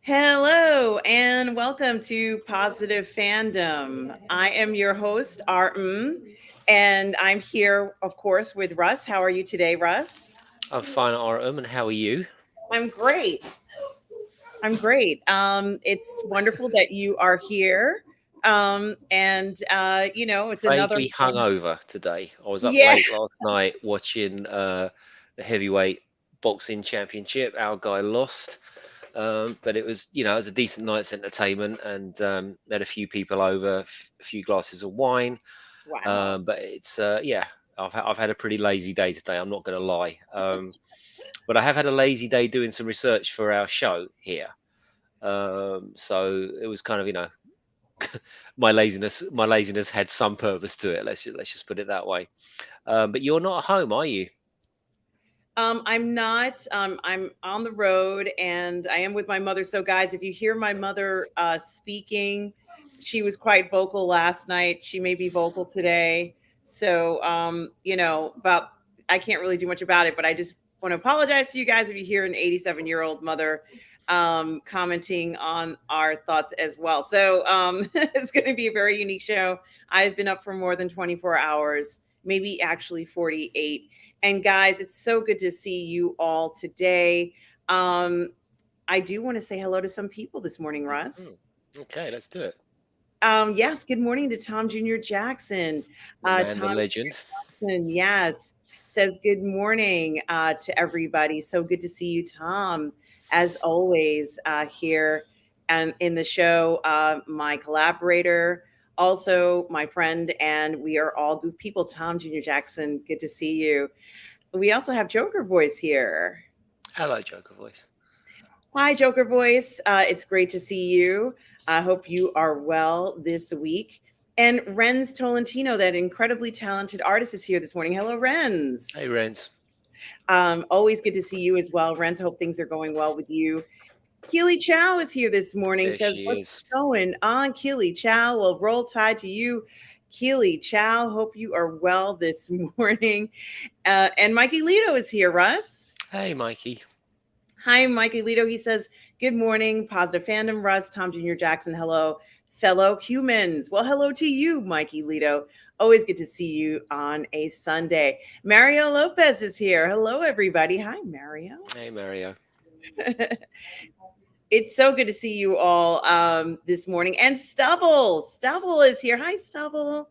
Hello and welcome to Positive Fandom. I am your host, Mmmm, and I'm here, of course, with Russ. How are you today, Russ? I'm fine, Autumn, and how are you? I'm great. I'm great. It's wonderful that you are here. It's another Vaguely hungover today. I was up yeah. late last night watching the heavyweight boxing championship. Our guy lost, but it was a decent night's entertainment, and had a few people over, a few glasses of wine. Wow. But yeah, I've had a pretty lazy day today. I'm not going to lie, but I have had a lazy day doing some research for our show here. So it was kind of my laziness had some purpose to it. Let's just put it that way. But you're not at home, are you? I'm not. I'm on the road and I am with my mother. So, guys, if you hear my mother speaking, she was quite vocal last night. She may be vocal today. So, about I can't really do much about it, but I just want to apologize to you guys if you hear an 87-year-old mother commenting on our thoughts as well. So, it's going to be a very unique show. I've been up for more than 24 hours, maybe actually 48. And guys, it's so good to see you all today. Um, I do want to say hello to some people this morning, Russ. Mhm. Okay, let's do it. Yes, good morning to Tom Jr. Jackson. The man, the Tom legend. Jackson, yes, says good morning to everybody. So good to see you, Tom, as always, here and in the show. My collaborator, also my friend, and we are all good people. Tom Jr. Jackson, good to see you. We also have Joker Voice here. Hello, Joker voice. Hi, Joker Voice. It's great to see you. I hope you are well this week. And Renz Tolentino, that incredibly talented artist, is here this morning. Hello, Renz. Hey, Renz. Always good to see you as well, Renz. Hope things are going well with you. Keely Chow is here this morning. There Says, she "What's is. going on, Keely Chow?" Well, roll tide to you, Keely Chow. Hope you are well this morning. And Mikey Lito is here, Russ. Hey, Mikey. Hi, Mikey Lito. He says, "Good morning, Positive Fandom, Russ, Tom Jr. Jackson. Hello, fellow humans." Well, hello to you, Mikey Lito. Always good to see you on a Sunday. Mario Lopez is here. Hello, everybody. Hi, Mario. Hey, Mario. It's so good to see you all this morning. And Stubble. Stubble is here. Hi, Stubble.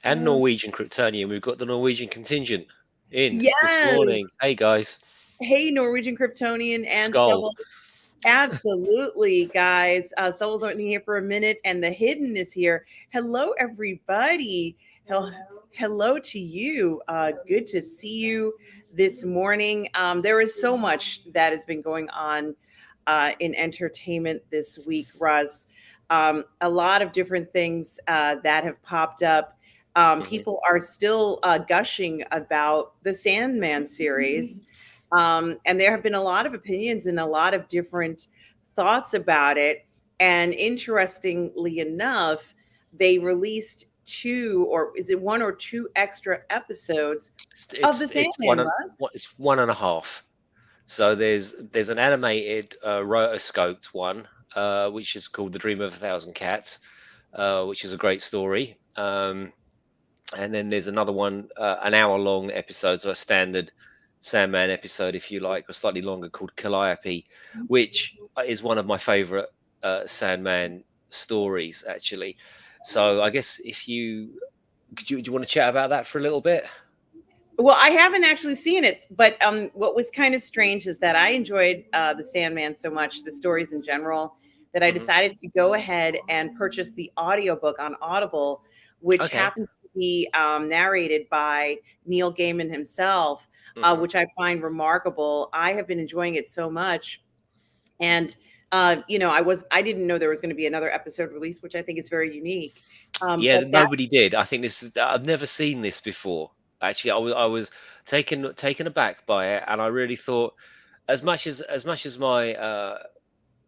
And Um, Norwegian Kryptonian. We've got the Norwegian contingent in this morning. yes. Hey, guys. Hey, Norwegian Kryptonian and Skull. Stubble. Absolutely, guys. Stubble's only here for a minute, and the hidden is here. Hello, everybody. Hello to you. Good to see you this morning. There is so much that has been going on in entertainment this week, Russ. A lot of different things that have popped up. Mhm. People are still gushing about the Sandman series. And there have been a lot of opinions and a lot of different thoughts about it. And interestingly enough, they released two, or is it one or two extra episodes It's, of the it's it's one Sandman, and Russ? it's one and a half. So there's an animated rotoscoped one, which is called The Dream of a Thousand Cats, which is a great story. And then there's another one, an hour long episode, so a standard Sandman episode, if you like, or slightly longer, called Calliope, which is one of my favorite Sandman stories, actually. So I guess if you do you want to chat about that for a little bit? Well, I haven't actually seen it, but what was kind of strange is that I enjoyed the Sandman so much, the stories in general, that I Hmm. decided to go ahead and purchase the audiobook on Audible, which Okay. happens to be narrated by Neil Gaiman himself, Hmm. which I find remarkable. I have been enjoying it so much, and I didn't know there was going to be another episode release, which I think is very unique. Yeah, But that nobody did. I think this is. I've never seen this before. Actually, I was taken aback by it, and I really thought, as much as my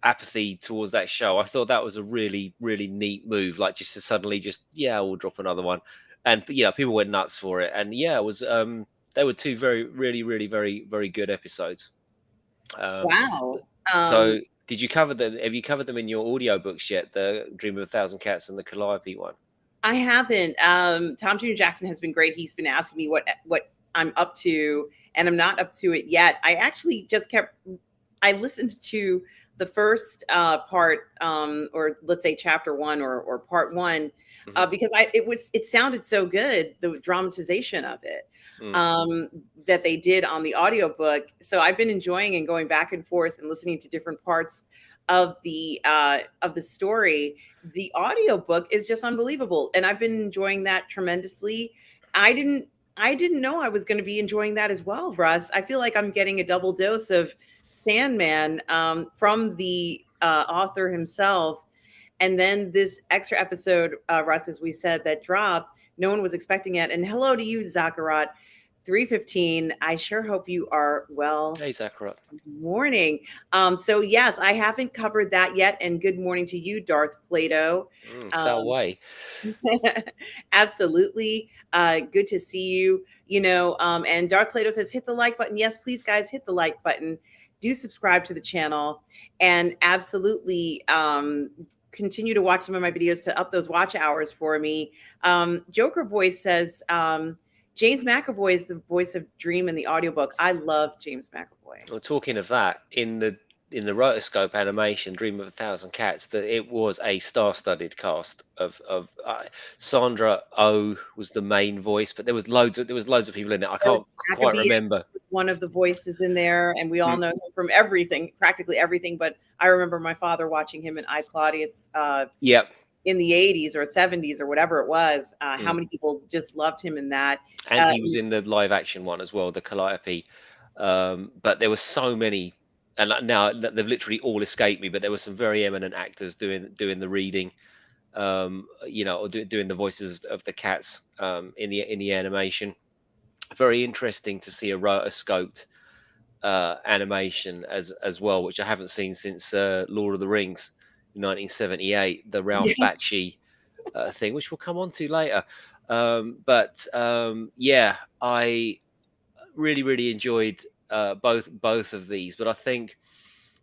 apathy towards that show, I thought that was a really neat move. Like just to suddenly just yeah, we'll drop another one, and people went nuts for it. And yeah, it was they were two very really very very very good episodes. Um, wow. so Um, Did you cover them? Have you covered them in your audiobooks yet? The Dream of a Thousand Cats and the Calliope one. I haven't. Tom Jr. Jackson has been great. He's been asking me what I'm up to, and I'm not up to it yet. I actually just kept. I listened to the first part, or let's say chapter one or part one, Hmm. because it sounded so good, the dramatization of it, Mm. um, that they did on the audiobook. So I've been enjoying and going back and forth and listening to different parts of the story. The audiobook is just unbelievable, and I've been enjoying that tremendously. I didn't know I was going to be enjoying that as well, Russ. I feel like I'm getting a double dose of Sandman, from the author himself, and then this extra episode, Russ, as we said, that dropped. No one was expecting it. And hello to you, Zakarat. 3:15. I sure hope you are well. Hey, Zachariah. Morning. So yes, I haven't covered that yet. And good morning to you, Darth Plato. So Um, way. absolutely. Good to see you. And Darth Plato says, hit the like button. Yes, please, guys, hit the like button. Do subscribe to the channel, and absolutely continue to watch some of my videos to up those watch hours for me. Joker Voice says, James McAvoy is the voice of Dream in the audiobook. I love James McAvoy. Well, talking of that, in the rotoscope animation, Dream of a Thousand Cats, that it was a star-studded cast of Sandra Oh was the main voice, but there was loads of people in it. I So can't quite Maccabee remember. was one of the voices in there, and we all Mm. know him from everything, practically everything. But I remember my father watching him in I Claudius, Yep. in the 80s or 70s or whatever it was. How Mm. many people just loved him in that? And Uh, he was in the live action one as well, the Calliope. But there were so many, and now they've literally all escaped me. But there were some very eminent actors doing the reading, or doing the voices of the cats, in the animation. Very interesting to see a rotoscoped animation as well, which I haven't seen since Lord of the Rings in 1978, the Ralph yeah, Bakshi thing, which we'll come on to later. But yeah, I really enjoyed both of these. But I think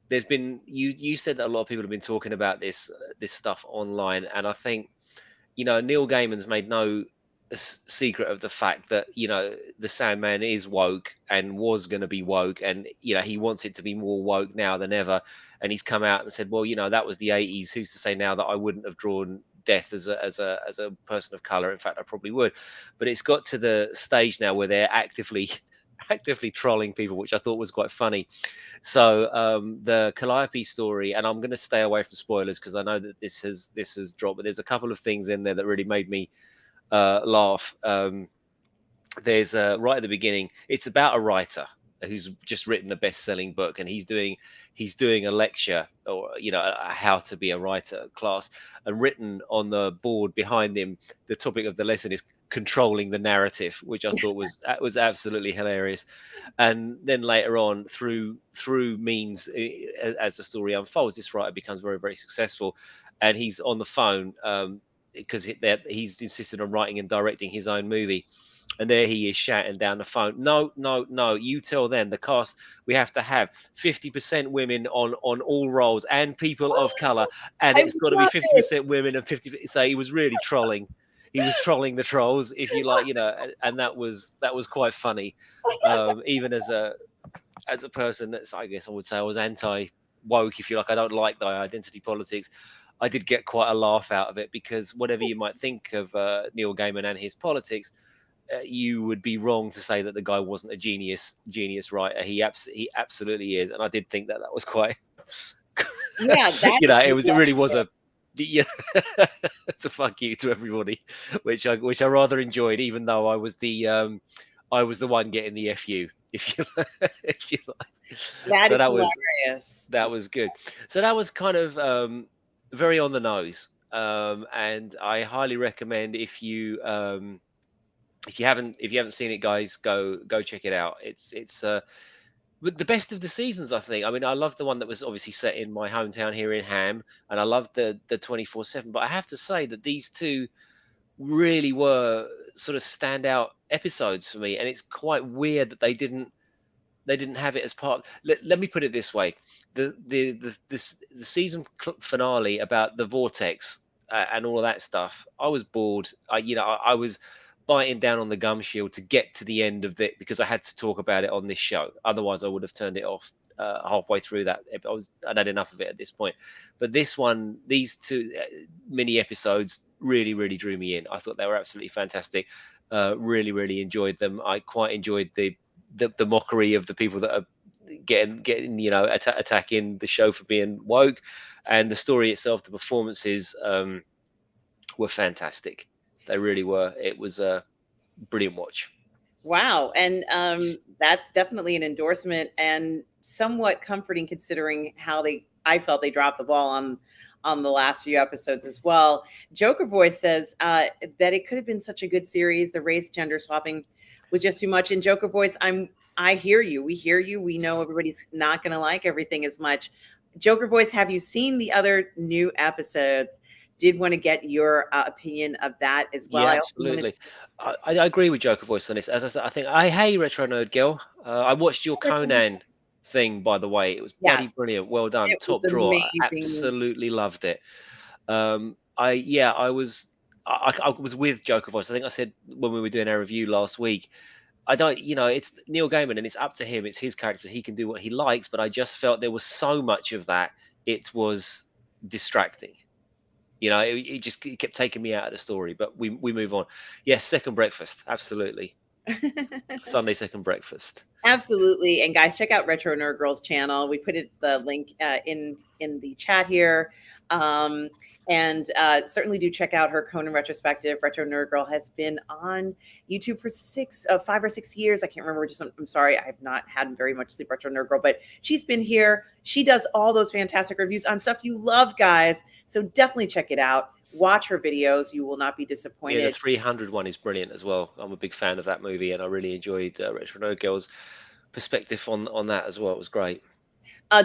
there's been you said that a lot of people have been talking about this stuff online, and I think Neil Gaiman's made no secret of the fact that the Sandman is woke and was going to be woke, and he wants it to be more woke now than ever. And he's come out and said, well, that was the 80s. Who's to say now that I wouldn't have drawn death as a person of color? In fact, I probably would. But it's got to the stage now where they're actively actively trolling people, which I thought was quite funny. So the Calliope story, and I'm going to stay away from spoilers because I know that this has dropped, but there's a couple of things in there that really made me laugh. There's right at the beginning, it's about a writer who's just written a best-selling book, and he's doing a lecture, or a how to be a writer class, and written on the board behind him, the topic of the lesson is controlling the narrative, which I thought was absolutely hilarious. And then later on, through means, as the story unfolds, this writer becomes very, very successful, and he's on the phone, because he's insisted on writing and directing his own movie. And there he is shouting down the phone, no, no, no, you tell them the cast, we have to have 50% women on all roles, and people of color, and I it's got to be love it. 50% women and 50. So he was really trolling. He was trolling the trolls, if you like, and that was quite funny. Even as a person that's, I guess I would say I was anti woke, if you like. I don't like the identity politics. I did get quite a laugh out of it, because whatever you might think of Neil Gaiman and his politics, you would be wrong to say that the guy wasn't a genius writer. He absolutely is, and I did think that was quite, Yeah, that is it really was hilarious. a, yeah, it's a fuck you to everybody, which I rather enjoyed, even though I was the one getting the fu, if you if you like. That So is hilarious. that was good. So that was kind of very on the nose, and I highly recommend, if you haven't seen it, guys, go check it out. It's but the best of the seasons, I think. I mean, I love the one that was obviously set in my hometown here in Ham, and I love the 24/7. But I have to say that these two really were sort of standout episodes for me, and it's quite weird that they didn't They didn't have it as part. Let me put it this way: the season finale about the vortex and all of that stuff. I was bored. I was biting down on the gum shield to get to the end of it because I had to talk about it on this show. Otherwise, I would have turned it off halfway through that. I'd had enough of it at this point. But this one, these two mini episodes really drew me in. I thought they were absolutely fantastic. Really enjoyed them. I quite enjoyed the mockery of the people that are getting attacking the show for being woke, and the story itself, the performances were fantastic. They really were. It was a brilliant watch. Wow, and that's definitely an endorsement and somewhat comforting considering how I felt they dropped the ball on the last few episodes as well. Joker Voice says that it could have been such a good series. The race gender swapping was just too much. And Joker Voice, I hear you. We hear you. We know everybody's not going to like everything as much. Joker Voice, have you seen the other new episodes? Did want to get your opinion of that as well. Yeah, I also wanted absolutely. to. I agree with Joker Voice on this. As I said, I think hey Retro Nerd Girl. I watched your Conan thing, by the way. It was bloody Yes, brilliant. Well done, it was top drawer. I amazing. absolutely loved it. I was with Joker Voice. I think I said when we were doing our review last week. I don't, it's Neil Gaiman and it's up to him. It's his character. He can do what he likes. But I just felt there was so much of that. It was distracting. It kept taking me out of the story. But we move on. Yes, second breakfast. Absolutely. Sunday second breakfast. Absolutely. And guys, check out Retro Nerd Girls channel. We put the link in the chat here. And certainly do check out her Conan retrospective. Retro Nerd Girl has been on YouTube for 5 or 6 years. I can't remember. I'm sorry, I have not had very much sleep. Retro Nerd Girl, but she's been here. She does all those fantastic reviews on stuff you love, guys. So definitely check it out. Watch her videos. You will not be Yeah, the disappointed. 300 one is brilliant as well. I'm a big fan of that movie, and I really enjoyed Retro Nerd Girl's perspective on that as well. It was great.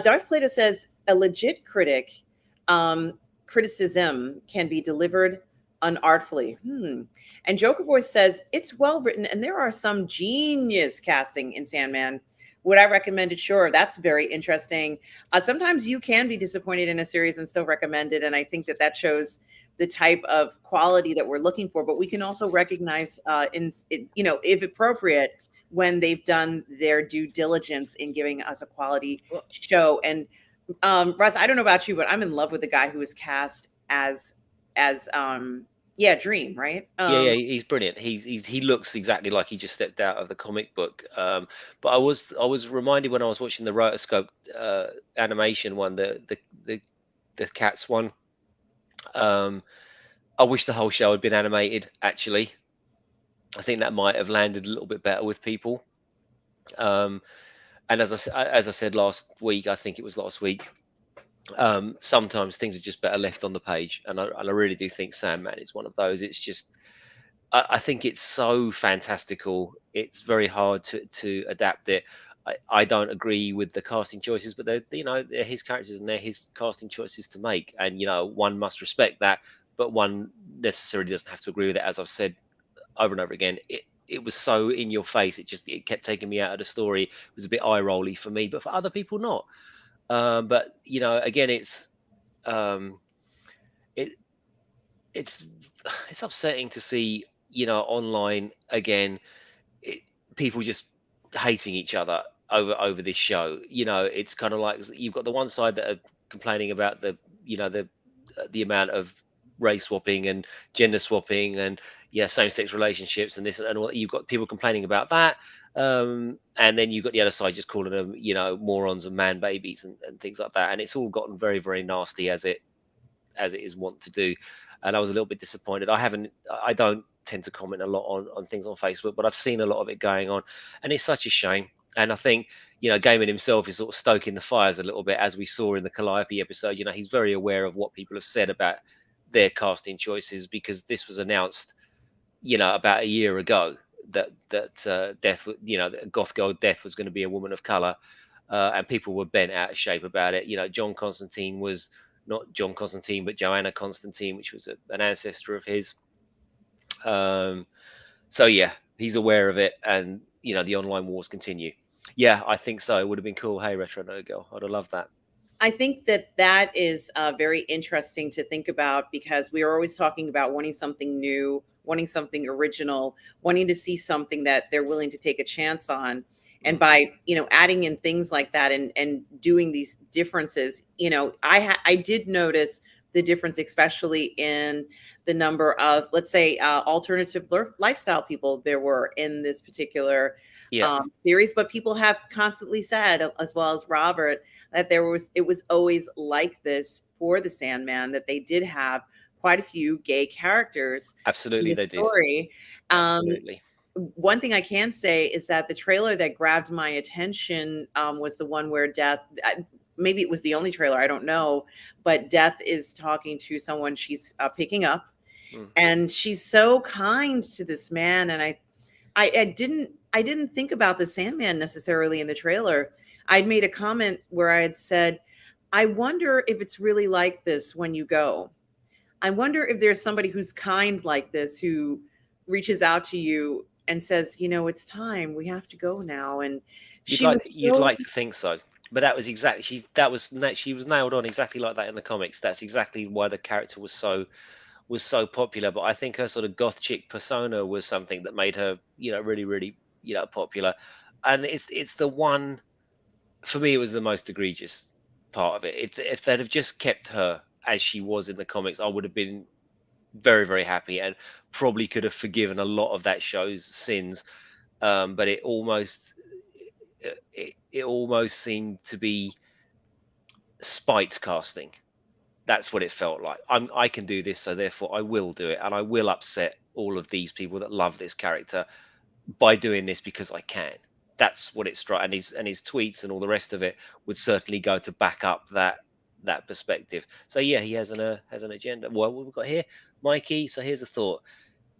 Darth Plato says a legit criticism can be delivered unartfully. And Joker Voice says it's well written, and there are some genius casting in Sandman. Would I recommend it? Sure. That's very interesting. Sometimes you can be disappointed in a series and still recommend it, and I think that shows the type of quality that we're looking for. But we can also recognize, if appropriate, when they've done their due diligence in giving us a quality Well, show. And Russ, I don't know about you, but I'm in love with the guy who was cast as Dream, right? yeah, he's brilliant. He looks exactly like he just stepped out of the comic book. But I was reminded when I was watching the rotoscope animation one, the cats one. I wish the whole show had been animated. Actually, I think that might have landed a little bit better with people. Um, and as I said last week, I think it was last week. Sometimes things are just better left on the page, and I really do think Sandman is one of those. It's just I think it's so fantastical. It's very hard to adapt it. I don't agree with the casting choices, but they're his characters and they're his casting choices to make, and one must respect that, but one necessarily doesn't have to agree with it. As I've said over and over again, it was so in your face. It kept taking me out of the story. It was a bit eye rolly for me, but for other people not. But again, um, it it's it's upsetting to see online again it, people just hating each other over this show. It's kind of like you've got the one side that are complaining about the amount of race swapping and gender swapping and same-sex relationships and this and all. You've got people complaining about that, and then you've got the other side just calling them morons and man babies and things like that, and it's all gotten very nasty as it is wont to do. And I was a little bit disappointed. I don't tend to comment a lot on things on Facebook, but I've seen a lot of it going on, and it's such a shame. And I think Gaiman himself is sort of stoking the fires a little bit, as we saw in the Calliope episode. He's very aware of what people have said about their casting choices, because this was announced, about a year ago that Death, that Goth Girl Death was going to be a woman of color, and people were bent out of shape about it. John Constantine was not John Constantine, but Joanna Constantine, which was an ancestor of his. So yeah, he's aware of it, and the online wars continue. Yeah, I think so. It would have been cool. Hey, Retro No Girl. I'd have loved that. I think that that is very interesting to think about because we are always talking about wanting something new, wanting something original, wanting to see something that they're willing to take a chance on. And Mm. by, adding in things like that and doing these differences, I did notice the difference, especially in the number of, let's say, alternative lifestyle people there were in this particular Yeah, series. But people have constantly said, as well as Robert, that it was always like this for the Sandman, that they did have quite a few gay characters in absolutely the they did. story. Um, Absolutely. one thing I can say is that the trailer that grabbed my attention was the one where Death. Maybe it was the only trailer, I don't know, but Death is talking to someone she's picking up, Mm. and she's so kind to this man. And I didn't think about the Sandman necessarily in the trailer. I'd made a comment where I had said, I wonder if it's really like this when you go. I wonder if there's somebody who's kind like this, who reaches out to you and says, it's time. We have to go now. And You'd she like was to you'd so. like to think so, but that was exactly she was nailed on exactly like that in the comics. That's exactly why the character was so popular. But I think her sort of goth chick persona was something that made her, really, really, popular. And it's the one for me. It was the most egregious part of it. If they'd have just kept her as she was in the comics, I would have been very, very happy and probably could have forgiven a lot of that show's sins. But it almost seemed to be spite casting. That's what it felt like. I can do this, so therefore I will do it, and I will upset all of these people that love this character by doing this because I can. That's what it struck, and his tweets and all the rest of it would certainly go to back up that perspective. So yeah, he has an agenda. Well, what we've got here, Mikey. So here's a thought.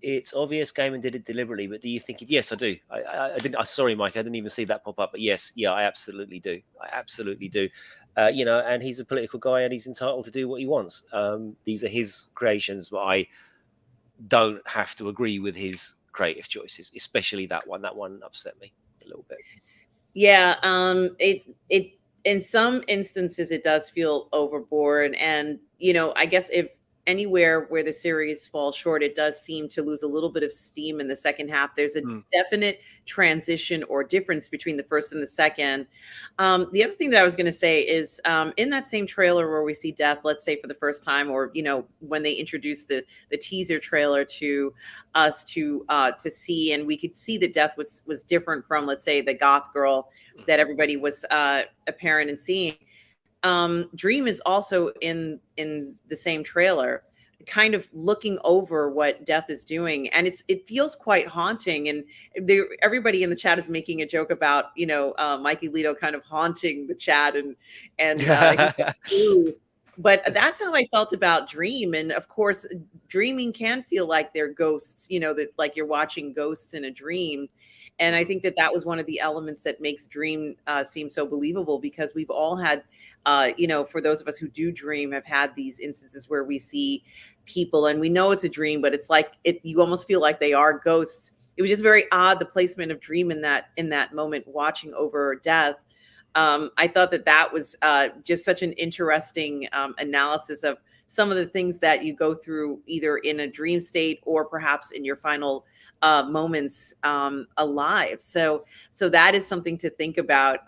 It's obvious Gaiman did it deliberately, but do you think it? Yes, I do. I didn't. Sorry, Mike, I didn't even see that pop up. But yes, yeah, I absolutely do. I absolutely do. And he's a political guy, and he's entitled to do what he wants. These are his creations, but I don't have to agree with his creative choices, especially that one. That one upset me a little bit. Yeah, it in some instances it does feel overboard, and I guess if anywhere where the series falls short, it does seem to lose a little bit of steam in the second half. There's a Mm. definite transition or difference between the first and the second. The other thing that I was going to say is, in that same trailer where we see Death, let's say for the first time, or when they introduced the teaser trailer to us to see, and we could see that Death was different from, let's say, the goth girl that everybody was apparent in seeing. Dream is also in the same trailer, kind of looking over what Death is doing, and it feels quite haunting. And everybody in the chat is making a joke about Mikey Lito kind of haunting the chat, and he said, "Ooh." But that's how I felt about Dream. And of course, dreaming can feel like they're ghosts, that like you're watching ghosts in a dream. And I Mhm. think that that was one of the elements that makes Dream seem so believable, because we've all had, for those of us who do dream, have had these instances where we see people and we know it's a dream, but it's like you almost feel like they are ghosts. It was just very odd, the placement of Dream in that moment, watching over Death. I thought that that was just such an interesting analysis of some of the things that you go through, either in a dream state or perhaps in your final moments alive. So that is something to think about.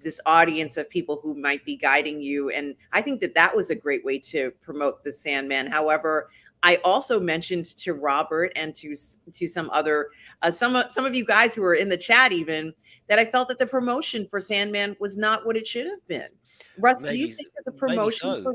This audience of people who might be guiding you, and I think that that was a great way to promote the Sandman. However, I also mentioned to Robert and to some other some of you guys who were in the chat even, that I felt that the promotion for Sandman was not what it should have been. Russ, do you Maybe, think that the maybe promotion so. for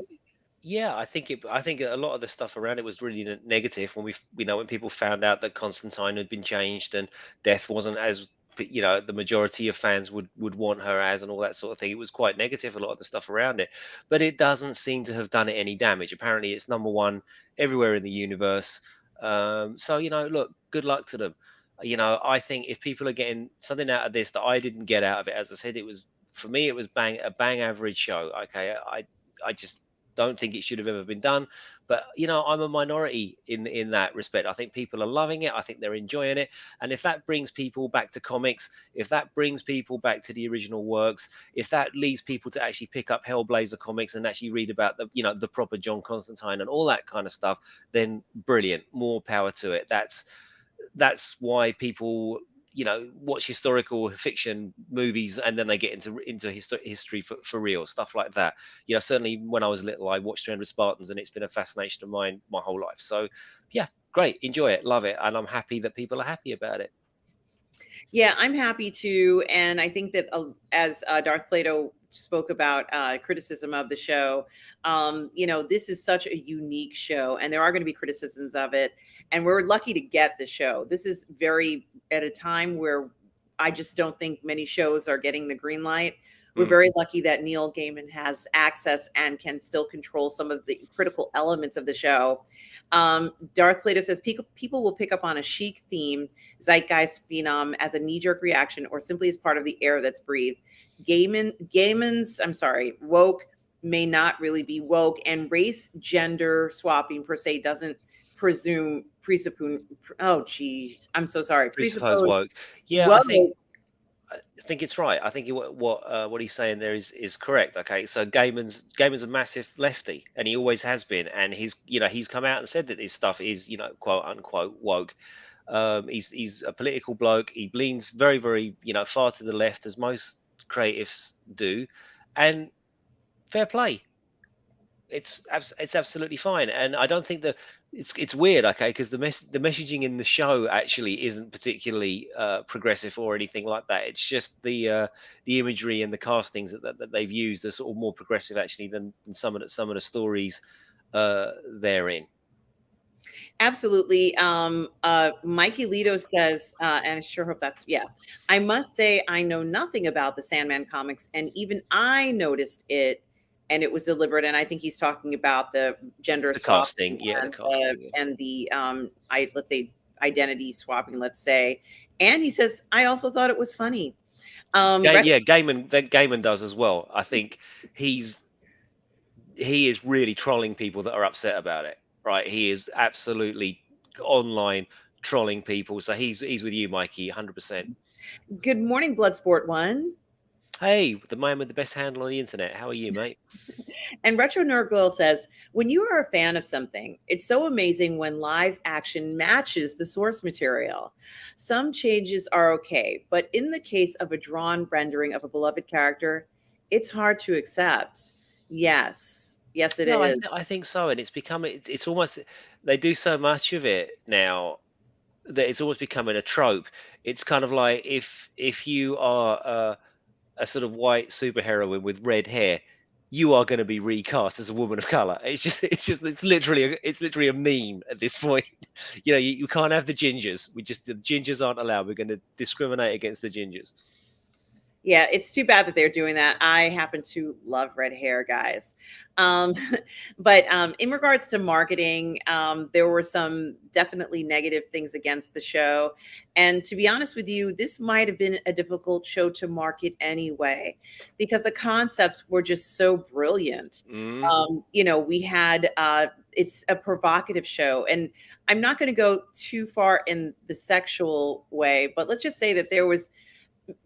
Yeah, I think a lot of the stuff around it was really negative when when people found out that Constantine had been changed and Death wasn't as the majority of fans would want her as, and all that sort of thing. It was quite negative, a lot of the stuff around it, but it doesn't seem to have done it any damage. Apparently, it's number one everywhere in the universe. So look, good luck to them. I think if people are getting something out of this that I didn't get out of it, as I said, it was for me, it was a bang average show. Okay, I just don't think it should have ever been done. But I'm a minority in that respect. I think people are loving it. I think they're enjoying it. And if that brings people back to comics, if that brings people back to the original works, if that leads people to actually pick up Hellblazer comics and actually read about the proper John Constantine and all that kind of stuff, then brilliant. More power to it. That's why people watch historical fiction movies, and then they get into history for real, stuff like that. Certainly when I was little, I watched 300 Spartans, and it's been a fascination of mine my whole life. So yeah, great, enjoy it, love it, and I'm happy that people are happy about it. Yeah, I'm happy to. And I think that as Darth Plato spoke about criticism of the show, this is such a unique show, and there are going to be criticisms of it. And we're lucky to get the show. This is very at a time where I just don't think many shows are getting the green light. We're very lucky that Neil Gaiman has access and can still control some of the critical elements of the show. Darth Plato says people will pick up on a chic theme, zeitgeist phenom as a knee-jerk reaction or simply as part of the air that's breathed. Gaiman's, I'm sorry, woke may not really be woke, and race gender swapping per se doesn't presuppose, oh geez, I'm so sorry, Presuppose presuppose woke. Yeah, I think woke. it's right. I think what he's saying there is correct. Okay, so Gaiman's a massive lefty, and he always has been, and he's come out and said that his stuff is quote unquote woke. He's a political bloke. He leans very very far to the left, as most creatives do, and fair play. It's absolutely fine, and I don't think that it's weird, okay, because the messaging in the show actually isn't particularly progressive or anything like that. It's just the imagery and the castings that they've used are sort of more progressive actually than some of the stories therein. Absolutely. Mikey Lito says, and I sure hope that's, yeah. I must say, I know nothing about the Sandman comics, and even I noticed it, and it was deliberate. And I think he's talking about the gender The swapping casting, yeah, the and casting. Yeah. let's say identity swapping, let's say. And he says, I also thought it was funny. Yeah, Gaiman does as well. I think he's he is really trolling people that are upset about it. Right, he is absolutely online trolling people. So he's with you, Mikey, 100%. Good morning, Bloodsport One. Hey, the man with the best handle on the internet. How are you, mate? And Retro Nerd Girl says, when you are a fan of something, it's so amazing when live action matches the source material. Some changes are okay, but in the case of a drawn rendering of a beloved character, it's hard to accept. Yes. Yes, it No, is. I think so, and it's almost they do so much of it now that it's almost becoming a trope. It's kind of like if you are a sort of white superheroine with red hair, you are going to be recast as a woman of color. It's literally a meme at this point. You can't have the gingers. The gingers aren't allowed. We're going to discriminate against the gingers. Yeah, it's too bad that they're doing that. I happen to love red hair, guys. Um, but in regards to marketing, there were some definitely negative things against the show. And to be honest with you, this might have been a difficult show to market anyway, because the concepts were just so brilliant. Mm. We had it's a provocative show, and I'm not going to go too far in the sexual way, but let's just say that there was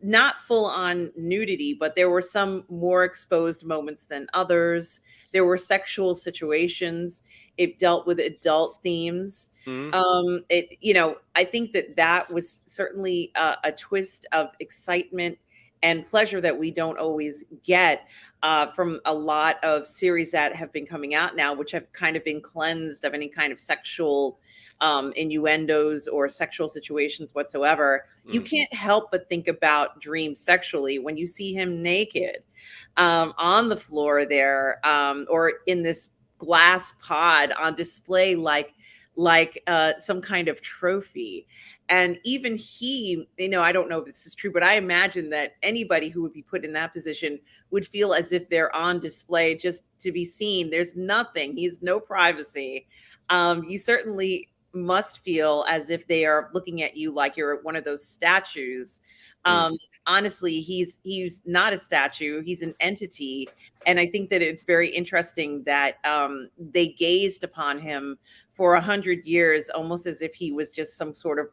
not full on nudity, but there were some more exposed moments than others. There were sexual situations. It dealt with adult themes. Mm. I think that was certainly a twist of excitement and pleasure that we don't always get from a lot of series that have been coming out now, which have kind of been cleansed of any kind of sexual innuendos or sexual situations whatsoever. You Mm. can't help but think about Dream sexually when you see him naked on the floor there, or in this glass pod on display, like some kind of trophy. And even he, I don't know if this is true, but I imagine that anybody who would be put in that position would feel as if they're on display just to be seen. There's nothing, he's no privacy. You certainly must feel as if they are looking at you like you're one of those statues. Mm. Honestly, he's not a statue, he's an entity. And I think that it's very interesting that they gazed upon him for 100 years, almost as if he was just some sort of,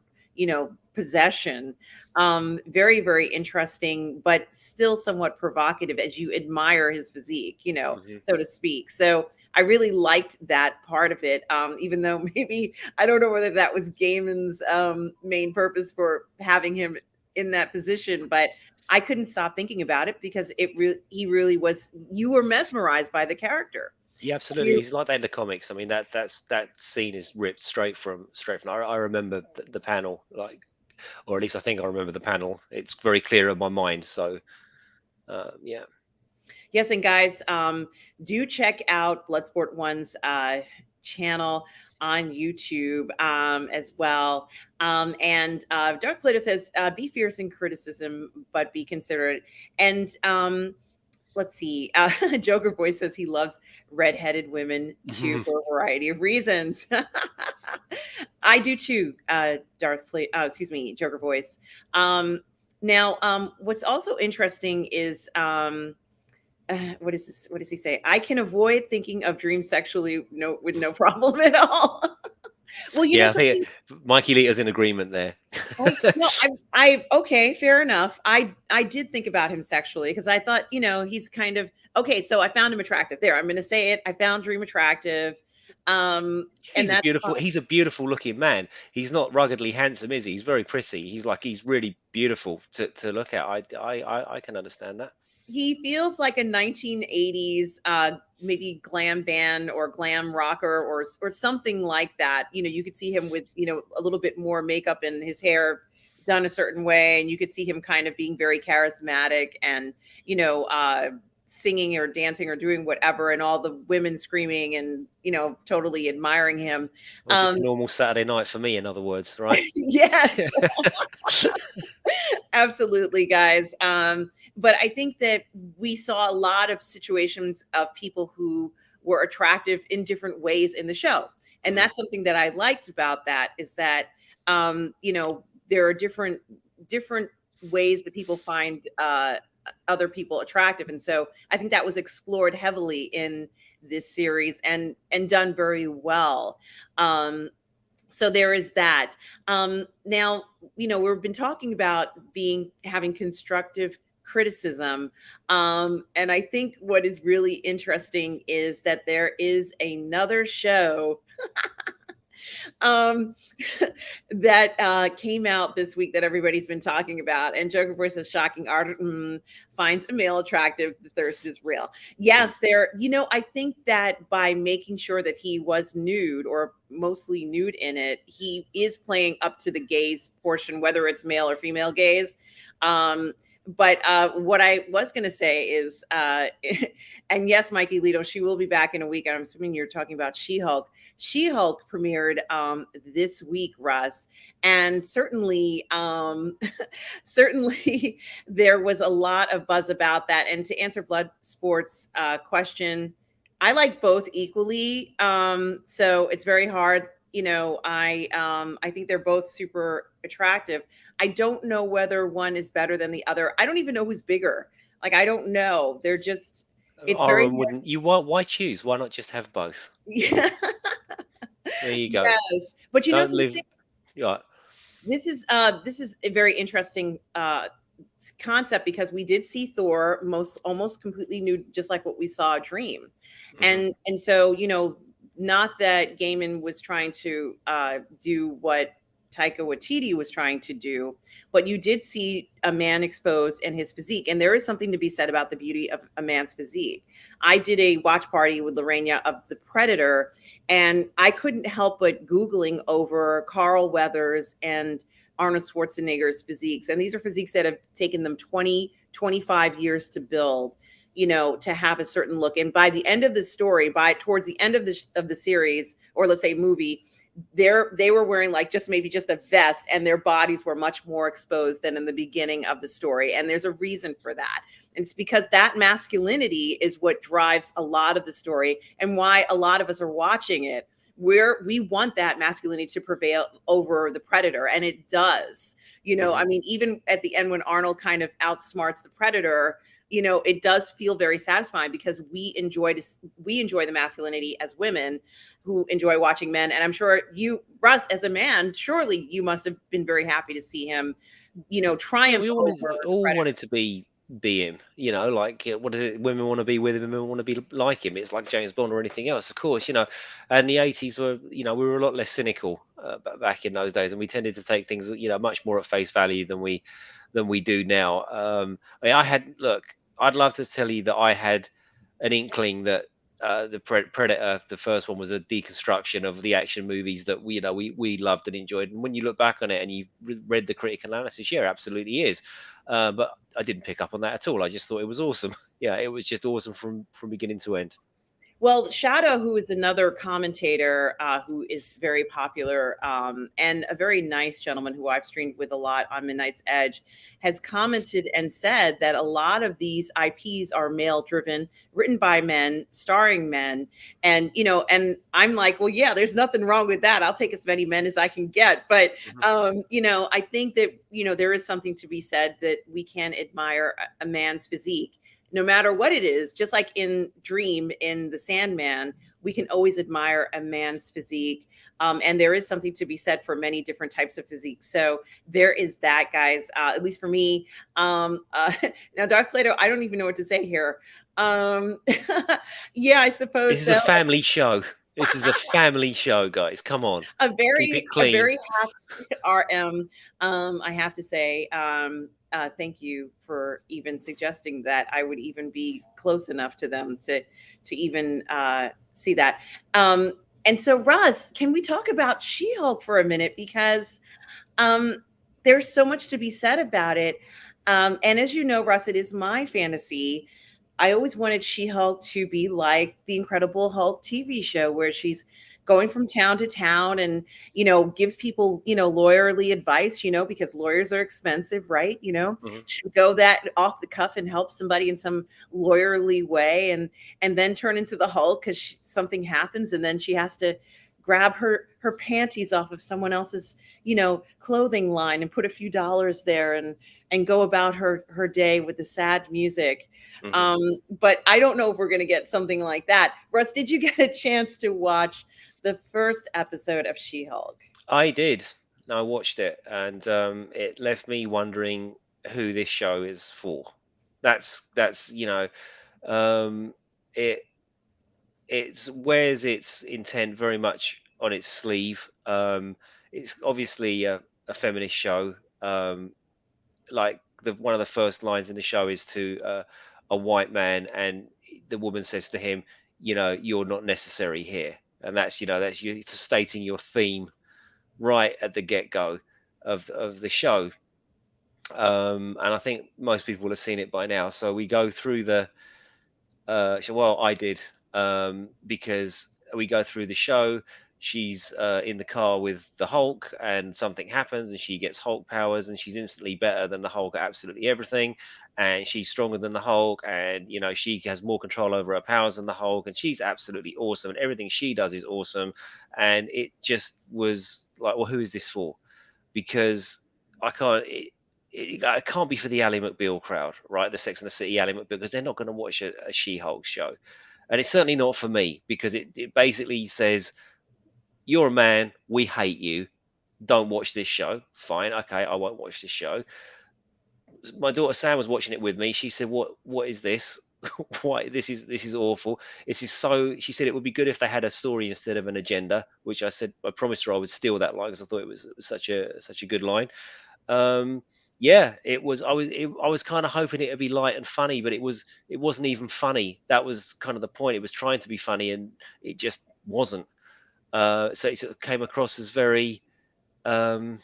possession. Very, very interesting, but still somewhat provocative as you admire his physique, Hmm. so to speak. So I really liked that part of it, even though maybe I don't know whether that was Gaiman's main purpose for having him in that position, but I couldn't stop thinking about it because he really was. You were mesmerized by the character. Yeah, absolutely. You, He's like that in the comics. I mean, that scene is ripped straight from. I remember the panel, like, or at least I think I remember the panel. It's very clear in my mind. So, yeah. yes, and guys, do check out Bloodsport One's channel on YouTube as well. And Darth Plato says, "Be fierce in criticism, but be considerate." And let's see. Joker Boy says he loves redheaded women too for a variety of reasons. I do too, excuse me, Joker Voice. Now, what's also interesting is what is this? What does he say? I can avoid thinking of dreams sexually with no problem at all. Well, Yeah, I think something. Mikey Lita's in agreement there. No, I okay, fair enough. I did think about him sexually because I thought, he's kind of okay. So I found him attractive. There, I'm going to say it. I found Dream attractive, and that's fine. He's a beautiful looking man. He's not ruggedly handsome, is he? He's very pretty. He's really beautiful to look at. I can understand that. He feels like a 1980s maybe glam band or glam rocker or something like that. You could see him with, a little bit more makeup and his hair done a certain way, and you could see him kind of being very charismatic and, singing or dancing or doing whatever, and all the women screaming and, totally admiring him. Well, just a normal Saturday night for me, in other words, right? Yes. Absolutely, guys. But I think that we saw a lot of situations of people who were attractive in different ways in the show. And Mhm. that's something that I liked about that is that there are different ways that people find other people attractive. And so I think that was explored heavily in this series and done very well. So there is that. Now, we've been talking about having constructive criticism. And I think what is really interesting is that there is another show um, that came out this week that everybody's been talking about. And Joker Voice is shocking. Art finds a male attractive. The thirst is real. Yes, I think that by making sure that he was nude or mostly nude in it, he is playing up to the gaze portion, whether it's male or female gaze. But what I was going to say is, and yes, Mikey Lito, she will be back in a week. I'm assuming you're talking about She-Hulk. She-Hulk premiered this week, Russ, and certainly, certainly, there was a lot of buzz about that. And to answer Bloodsport's question, I like both equally. So it's very hard. I think they're both super attractive. I don't know whether one is better than the other. I don't even know who's bigger. Like I don't know. They're just. It's very Aaron wouldn't you? Why choose? Why not just have both? yeah. There you go. Yes, but Don't live. something. Yeah. This is a very interesting concept because we did see Thor almost completely nude, just like what we saw Dream, Mhm. and so not that Gaiman was trying to do what Taika Waititi was trying to do, but you did see a man exposed and his physique, and there is something to be said about the beauty of a man's physique. I did a watch party with Lorena of The Predator, and I couldn't help but Googling over Carl Weathers and Arnold Schwarzenegger's physiques. And these are physiques that have taken them 20, 25 years to build, to have a certain look. And by the end of the story, towards the end of the series, or let's say movie, they were wearing like just a vest, and their bodies were much more exposed than in the beginning of the story. And there's a reason for that. And it's because that masculinity is what drives a lot of the story and why a lot of us are watching it, where we want that masculinity to prevail over the predator. And it does. Hmm. I mean, even at the end when Arnold kind of outsmarts the Predator, it does feel very satisfying because we enjoy the masculinity as women who enjoy watching men. And I'm sure you, Russ, as a man, surely you must have been very happy to see him, Yeah, triumph over we the all Predator. wanted to be him, like what is it? Women want to be with him, women want to be like him. It's like James Bond or anything else, of course. And the 80s were, we were a lot less cynical back in those days, and we tended to take things, much more at face value than we do now. I had look, I'd love to tell you that I had an inkling that the Predator, the first one, was a deconstruction of the action movies that we loved and enjoyed. And when you look back on it and you read the critical analysis, yeah, absolutely is. But I didn't pick up on that at all. I just thought it was awesome. Yeah, it was just awesome from beginning to end. Well, Shadow, who is another commentator who is very popular and a very nice gentleman who I've streamed with a lot on Midnight's Edge, has commented and said that a lot of these IPs are male driven, written by men, starring men. And I'm like, well, yeah, there's nothing wrong with that. I'll take as many men as I can get. But, Mhm. I think that, there is something to be said that we can admire a man's physique no matter what it is, just like in Dream in the Sandman, we can always admire a man's physique. And there is something to be said for many different types of physique. So there is that, guys, at least for me. Now, Darth Plato, I don't even know what to say here. Um, yeah, I This suppose is a so. family show. This is a family show, guys. Come on, A keep very, it a clean. very happy RM. I have to say, thank you for even suggesting that I would even be close enough to them to even see that. And so, Russ, can we talk about She-Hulk for a minute because there's so much to be said about it. And as you know, Russ, it is my fantasy. I always wanted She-Hulk to be like the Incredible Hulk TV show where she's going from town to town and, gives people, lawyerly advice, because lawyers are expensive, right? Mhm. She'll go that off the cuff and help somebody in some lawyerly way and then turn into the Hulk because something happens and then she has to grab her panties off of someone else's clothing line and put a few dollars there and go about her day with the sad music. Mhm. um but I don't know if we're going to get something like that. Russ, did you get a chance to watch the first episode of She-Hulk? I did. I watched it, and it left me wondering who this show is for. That's um, it it's wears its intent very much on its sleeve. It's obviously a feminist show. Like one of the first lines in the show is to a white man, and the woman says to him, "You're not necessary here," and that's you stating your theme right at the get go of the show. And I think most people will have seen it by now. So we go through well, I did, because we go through the show. She's in the car with the Hulk, and something happens, and she gets Hulk powers, and she's instantly better than the Hulk at absolutely everything. And she's stronger than the Hulk, and she has more control over her powers than the Hulk, and she's absolutely awesome, and everything she does is awesome. And it just was like, well, who is this for? Because I can't. It can't be for the Ally McBeal crowd, right? The Sex and the City Ally McBeal, because they're not going to watch a She-Hulk show, and it's certainly not for me because it basically says you're a man, we hate you, don't watch this show. Fine, okay, I won't watch this show. My daughter Sam was watching it with me. She said, "What is this? Why this is awful. This is so." She said it would be good if they had a story instead of an agenda, which I said I promised her I would steal that line because I thought it was such a good line. um yeah, I was kind of hoping it would be light and funny, but it wasn't even funny. That was kind of the point. It was trying to be funny and it just wasn't. So it sort of came across as very um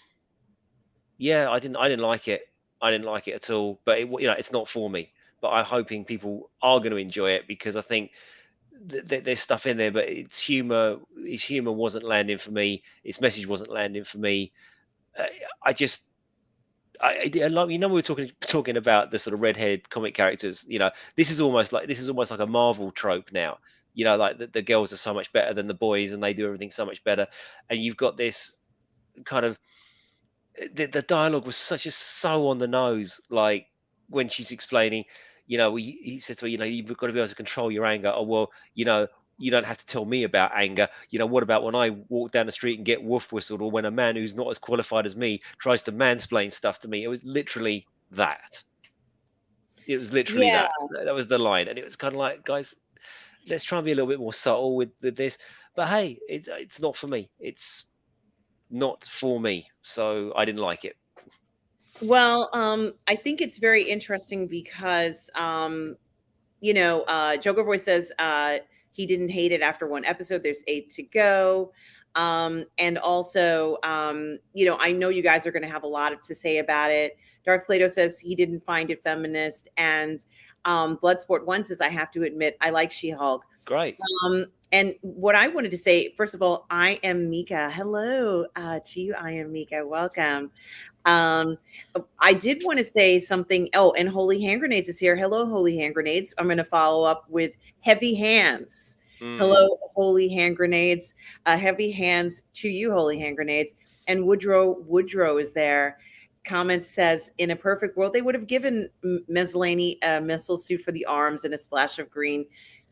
yeah, I didn't like it. I didn't like it at all, but it's not for me. But I'm hoping people are going to enjoy it because I think there's stuff in there, but its humor wasn't landing for me. Its message wasn't landing for me. uh, I just I like, we were talking about the sort of redhead comic characters. This is almost like a Marvel trope now. Like the girls are so much better than the boys, and they do everything so much better. And you've got this kind of The dialogue was so on the nose. Like when she's explaining, he said to her, you've got to be able to control your anger. Oh well, you don't have to tell me about anger. What about when I walk down the street and get wolf whistled, or when a man who's not as qualified as me tries to mansplain stuff to me? It was literally that. It was literally Yeah. that. That was the line, and it was kind of like, guys, let's try and be a little bit more subtle with this. But hey, it's not for me. It's not for me, so I didn't like it. Well, I think it's very interesting because Joker Boy says he didn't hate it after one episode. There's 8 to go. And also, I know you guys are going to have a lot to say about it. Darth Plato says he didn't find it feminist. And Bloodsport 1 says, I have to admit, I like She Hulk. Great. And what I wanted to say, first of all, I am Mika. Hello to you. I am Mika. Welcome. Um, I did want to say something. Oh, and Holy Hand Grenades is here. Hello, Holy Hand Grenades. I'm going to follow up with Heavy Hands. Mm, Hello, Holy Hand Grenades. Heavy hands to you, Holy Hand Grenades. And Woodrow is there. Comment says, in a perfect world, they would have given Meslany a missile suit for the arms and a splash of green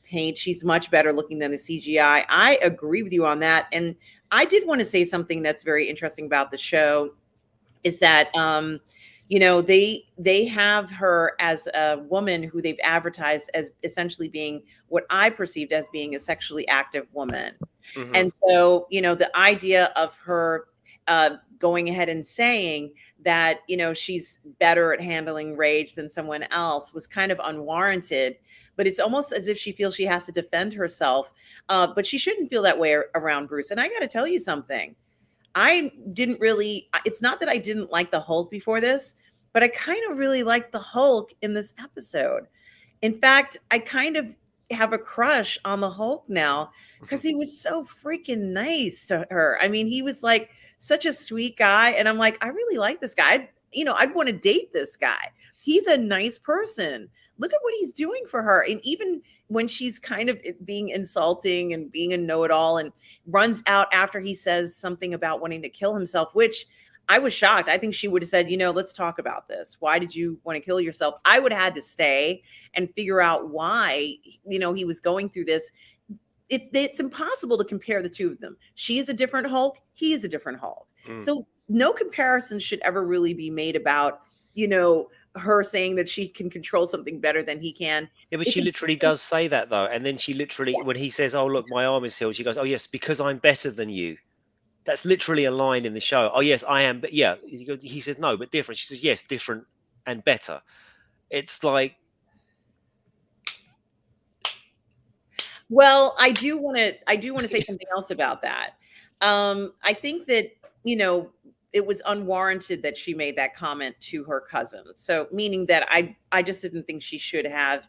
paint. She's much better looking than the CGI. I agree with you on that. And I did want to say something that's very interesting about the show is that they have her as a woman who they've advertised as essentially being what I perceived as being a sexually active woman. hmm. And so, the idea of her going ahead and saying that, she's better at handling rage than someone else was kind of unwarranted. But it's almost as if she feels she has to defend herself. But she shouldn't feel that way around Bruce. And I got to tell you something. I didn't really, it's not that I didn't like the Hulk before this, but I kind of really liked the Hulk in this episode. In fact, I kind of have a crush on the Hulk now because he was so freaking nice to her. I mean, he was like such a sweet guy. And I'm like, I really like this guy. I'd want to date this guy. He's a nice person. Look at what he's doing for her. And even when she's kind of being insulting and being a know it all and runs out after he says something about wanting to kill himself, which I was shocked. I think she would have said, let's talk about this. Why did you want to kill yourself? I would have had to stay and figure out why, he was going through this. It's impossible to compare the two of them. She is a different Hulk. He is a different Hulk. Mm. So no comparison should ever really be made about, her saying that she can control something better than he can. Yeah, but It's she a literally different, does say that though, and then she literally, when he says, "Oh look, my arm is healed," she goes, "Oh yes, because I'm better than you." That's literally a line in the show. Oh yes, I am, but yeah, he says no, but different. She says yes, different and better. It's like, well, I do want to say something else about that. I think that, you know, it was unwarranted that she made that comment to her cousin. So meaning that I just didn't think she should have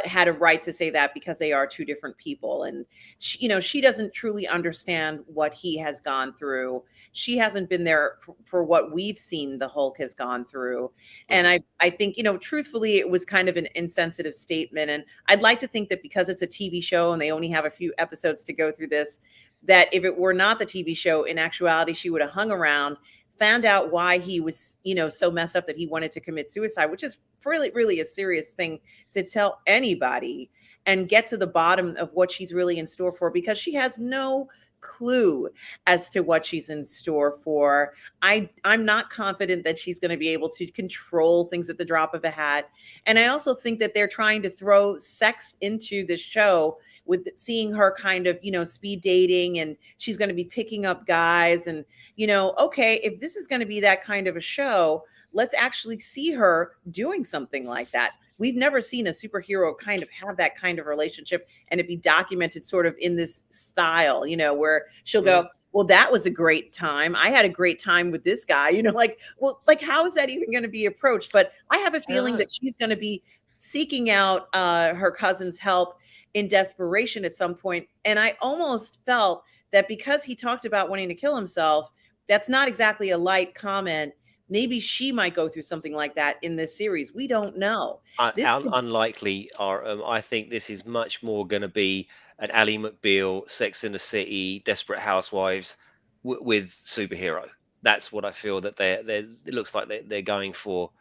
had a right to say that because they are two different people. And she doesn't truly understand what he has gone through. She hasn't been there for what we've seen the Hulk has gone through. And mhm. I think, truthfully, it was kind of an insensitive statement. And I'd like to think that because it's a TV show and they only have a few episodes to go through this, that if it were not the TV show, in actuality, she would have hung around, found out why he was, so messed up that he wanted to commit suicide, which is really, really a serious thing to tell anybody, and get to the bottom of what she's really in store for, because she has no clue as to what she's in store for. I'm not confident that she's going to be able to control things at the drop of a hat. And I also think that they're trying to throw sex into the show with seeing her kind of, speed dating, and she's going to be picking up guys. And, okay, if this is going to be that kind of a show, let's actually see her doing something like that. We've never seen a superhero kind of have that kind of relationship and it be documented sort of in this style, where she'll Mm. go, well, that was a great time. I had a great time with this guy, like, how is that even going to be approached? But I have a I don't feeling know. that she's going to be seeking out her cousin's help in desperation at some point. And I almost felt that because he talked about wanting to kill himself, that's not exactly a light comment. Maybe she might go through something like that in this series. We don't know. This could, Unlikely. Are I think this is much more going to be an Ally McBeal, Sex in the City, Desperate Housewives with superhero. That's what I feel that they it looks like they're going for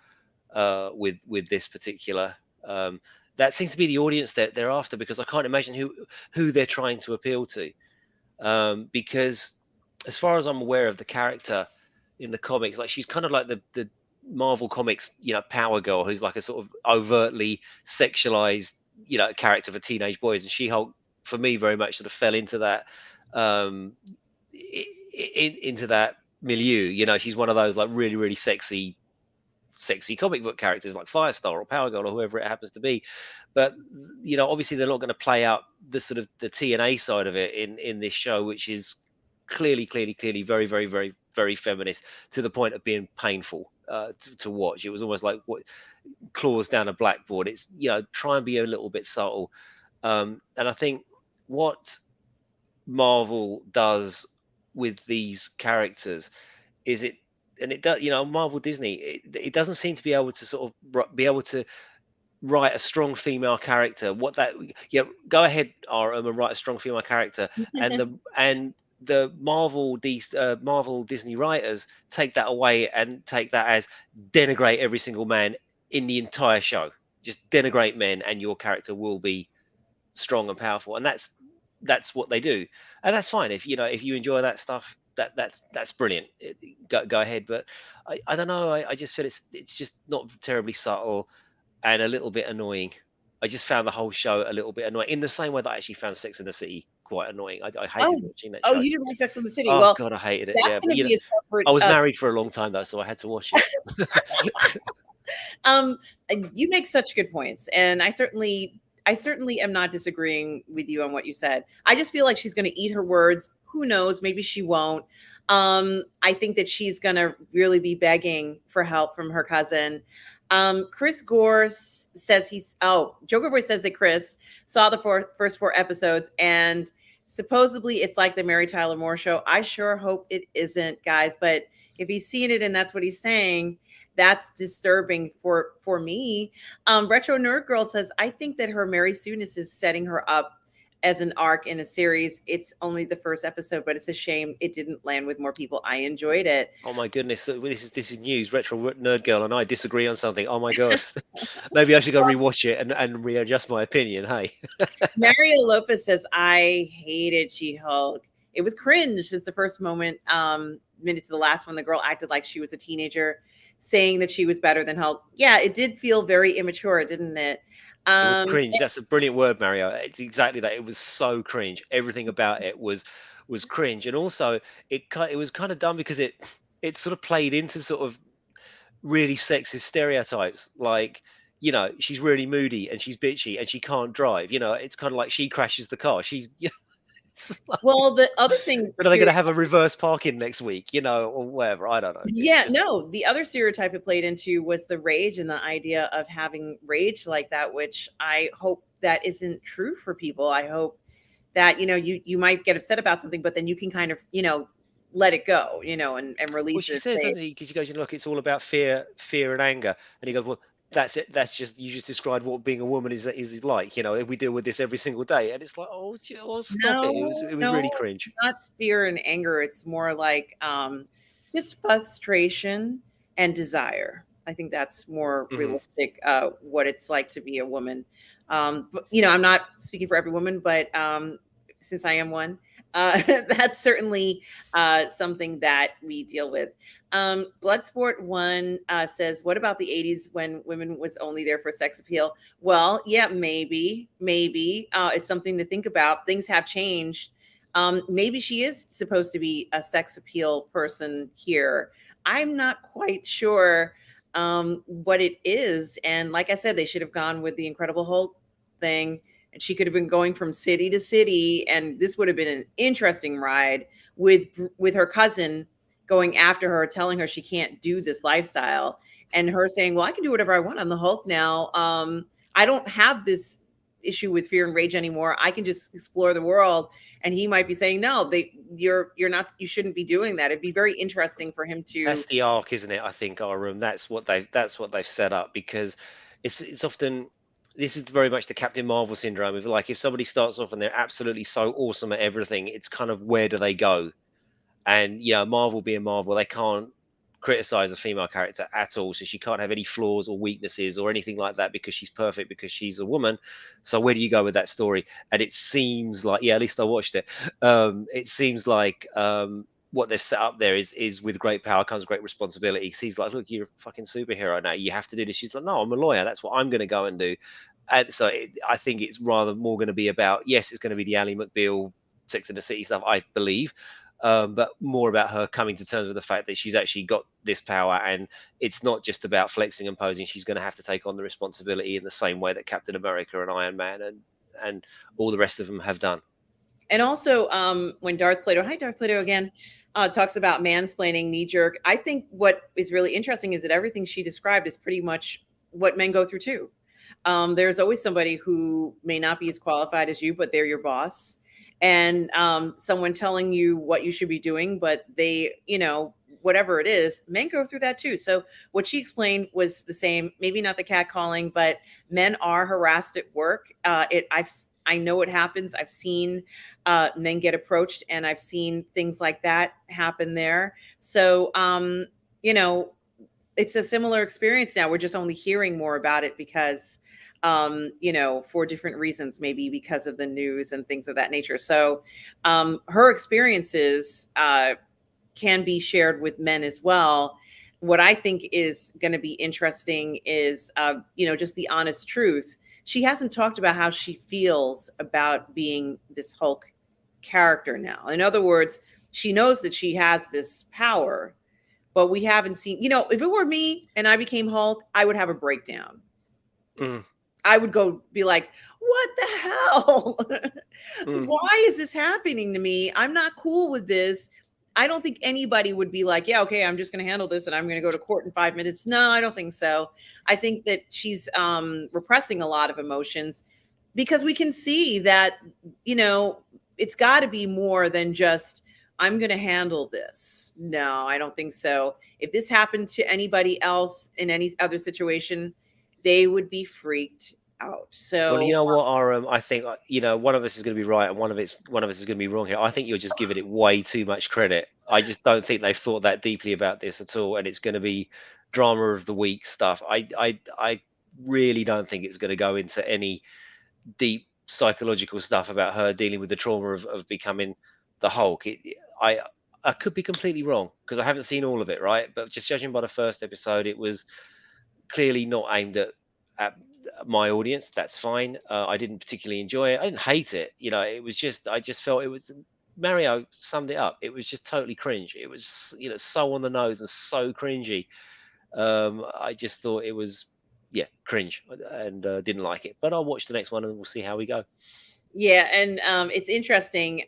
with this particular. Um, that seems to be the audience that they're after, because I can't imagine who they're trying to appeal to. Because as far as I'm aware of the character in the comics, like she's kind of like the Marvel comics, Power Girl, who's like a sort of overtly sexualized, character for teenage boys, and She-Hulk for me very much sort of fell into that, um, into that milieu. She's one of those like really really sexy comic book characters like Firestar or Power Girl or whoever it happens to be. But obviously they're not going to play out the sort of the TNA side of it in this show, which is clearly very very very very feminist, to the point of being painful to watch. It was almost like what claws down a blackboard. It's try and be a little bit subtle, and I think what Marvel does with these characters is it, and it does, Marvel Disney, it doesn't seem to be able to sort of be able to write a strong female character. What that, go ahead, RM, and write a strong female character, and the Marvel Disney writers take that away and take that as denigrate every single man in the entire show. Just denigrate men, and your character will be strong and powerful, and that's what they do, and that's fine. If you enjoy that stuff, that's brilliant. Go ahead. But I don't know. I just feel it's just not terribly subtle and a little bit annoying. I just found the whole show a little bit annoying, in the same way that I actually found Sex in the City quite annoying. I hated Oh, watching that oh, show. you didn't like Sex and the City. Oh Well, god, I hated it. that's Yeah, but gonna be a separate, I was married for a long time though, so I had to watch it. You make such good points, and I certainly am not disagreeing with you on what you said. I just feel like she's going to eat her words. Who knows? Maybe she won't. I think that she's going to really be begging for help from her cousin. Chris Gore says Joker Boy says that Chris saw the first 4 episodes, and supposedly it's like the Mary Tyler Moore show. I sure hope it isn't, guys. But if he's seen it and that's what he's saying, that's disturbing for me. Retro Nerd Girl says, I think that her Mary Sooness is setting her up as an arc in a series. It's only the first episode, but it's a shame it didn't land with more people. I enjoyed it. Oh my goodness, this is news. Retro Nerd Girl and I disagree on something. Oh my god, maybe I should go rewatch it and readjust my opinion. Hey, Mario Lopez says, I hated She-Hulk. It was cringe since the first minute to the last one. The girl acted like she was a teenager, saying that she was better than Hulk. Yeah, it did feel very immature, didn't it? it was cringe. That's a brilliant word, Mario. It's exactly that. It was so cringe. Everything about it was cringe, and also it was kind of dumb because it sort of played into sort of really sexist stereotypes, like she's really moody and she's bitchy and she can't drive. It's kind of like she crashes the car. She's it's like, Well, the other thing, are they going to have a reverse parking next week, or whatever? I don't know. yeah, no, the other stereotype it played into was the rage, and the idea of having rage like that, which I hope that isn't true for people. I hope that you might get upset about something, but then you can kind of let it go, and Well, release she it. says, doesn't he? Because she goes, look, it's all about fear and anger, and he goes, well, that's it. That's just, you just described what being a woman is like. We deal with this every single day, and it's like, oh, stop it. It was really No, cringe. not fear and anger. It's more like just frustration and desire. I think that's more realistic, what it's like to be a woman. But I'm not speaking for every woman, but since I am one, that's certainly something that we deal with. Bloodsport One says, "What about the '80s when women was only there for sex appeal?" Well, yeah, maybe it's something to think about. Things have changed. Maybe she is supposed to be a sex appeal person here. I'm not quite sure what it is. And like I said, they should have gone with the Incredible Hulk thing, and she could have been going from city to city, and this would have been an interesting ride with her cousin going after her, telling her she can't do this lifestyle, and her saying, well, I can do whatever I want. I'm the Hulk now. I don't have this issue with fear and rage anymore. I can just explore the world. And he might be saying, no, you're not, you shouldn't be doing that. It'd be very interesting for him to. That's the arc, isn't it? I think, our room. That's what they've set up, because it's often, this is very much the Captain Marvel syndrome of, like, if somebody starts off and they're absolutely so awesome at everything, it's kind of, where do they go? And you know, Marvel being Marvel, they can't criticize a female character at all, so she can't have any flaws or weaknesses or anything like that because she's perfect because she's a woman. So where do you go with that story? And it seems like, yeah, at least I watched it. It seems like what they've set up there is with great power comes great responsibility. He's like, look, you're a fucking superhero now, you have to do this. She's like, no, I'm a lawyer, that's what I'm going to go and do. And so I think it's rather more going to be about, yes, it's going to be the Ally McBeal Sex and the City stuff, I believe, but more about her coming to terms with the fact that she's actually got this power, and it's not just about flexing and posing. She's going to have to take on the responsibility in the same way that Captain America and Iron Man and all the rest of them have done. And also, when Darth Plato, hi Darth Plato again, talks about mansplaining, knee jerk. I think what is really interesting is that everything she described is pretty much what men go through too. There's always somebody who may not be as qualified as you, but they're your boss, and someone telling you what you should be doing, but they, whatever it is, men go through that too. So what she explained was the same, maybe not the catcalling, but men are harassed at work. I know it happens. I've seen men get approached, and I've seen things like that happen there. So, it's a similar experience now. We're just only hearing more about it because, for different reasons, maybe because of the news and things of that nature. So, her experiences can be shared with men as well. What I think is going to be interesting is, just the honest truth. She hasn't talked about how she feels about being this Hulk character now. In other words, she knows that she has this power, but we haven't seen, if it were me and I became Hulk, I would have a breakdown. Mm. I would go be like, what the hell? Mm. Why is this happening to me? I'm not cool with this. I don't think anybody would be like, yeah, okay, I'm just going to handle this and I'm going to go to court in 5 minutes. No, I don't think so. I think that she's repressing a lot of emotions because we can see that, it's got to be more than just, I'm going to handle this. No, I don't think so. If this happened to anybody else in any other situation, they would be freaked out. Well, you So, know what, I think one of us is going to be right and one of us is going to be wrong here. I think you're just giving it way too much credit. I just don't think they've thought that deeply about this at all, and it's going to be drama of the week stuff. I really don't think it's going to go into any deep psychological stuff about her dealing with the trauma of becoming the Hulk. I could be completely wrong because I haven't seen all of it, right? But just judging by the first episode, it was clearly not aimed at my audience. That's fine. I didn't particularly enjoy it. I didn't hate it. It was just, I just felt it was, Mario summed it up. It was just totally cringe. It was, so on the nose and so cringy. I just thought it was, yeah, cringe, and didn't like it. But I'll watch the next one and we'll see how we go. yeah, and it's interesting.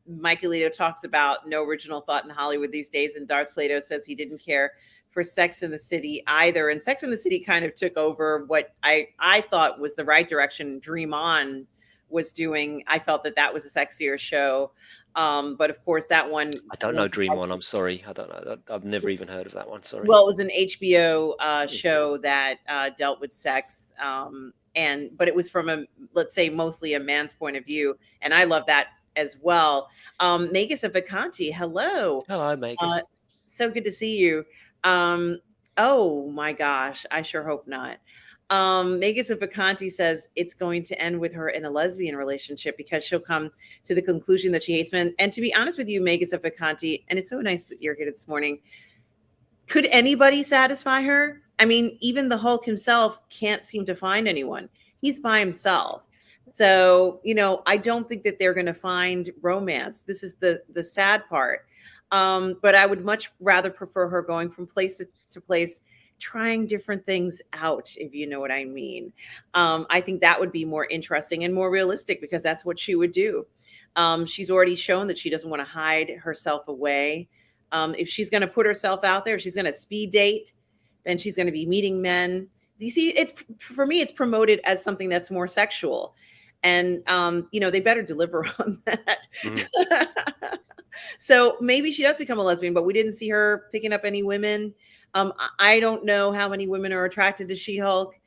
Mike Alito talks about no original thought in Hollywood these days, and Darth Plato says he didn't care for Sex in the City either. And Sex in the City kind of took over what I thought was the right direction Dream On was doing. I felt that was a sexier show. But of course, that one. I don't know Dream On. I'm sorry. I don't know. I've never even heard of that one. Sorry. Well, it was an HBO show that dealt with sex. But it was from let's say, mostly a man's point of view. And I love that as well. Magus and Vacanti, hello. Hello, Magus. So good to see you. Oh my gosh, I sure hope not. Magus and Vacanti says it's going to end with her in a lesbian relationship because she'll come to the conclusion that she hates men. And to be honest with you, Magus and Vacanti, and it's so nice that you're here this morning. Could anybody satisfy her? I mean, even the Hulk himself can't seem to find anyone. He's by himself. So, I don't think that they're going to find romance. This is the sad part. But I would much rather prefer her going from place to place, trying different things out, if you know what I mean. I think that would be more interesting and more realistic because that's what she would do. She's already shown that she doesn't want to hide herself away. If she's going to put herself out there, if she's going to speed date, then she's going to be meeting men. You see, for me, it's promoted as something that's more sexual. And, they better deliver on that. Mm-hmm. So maybe she does become a lesbian, but we didn't see her picking up any women. I don't know how many women are attracted to She-Hulk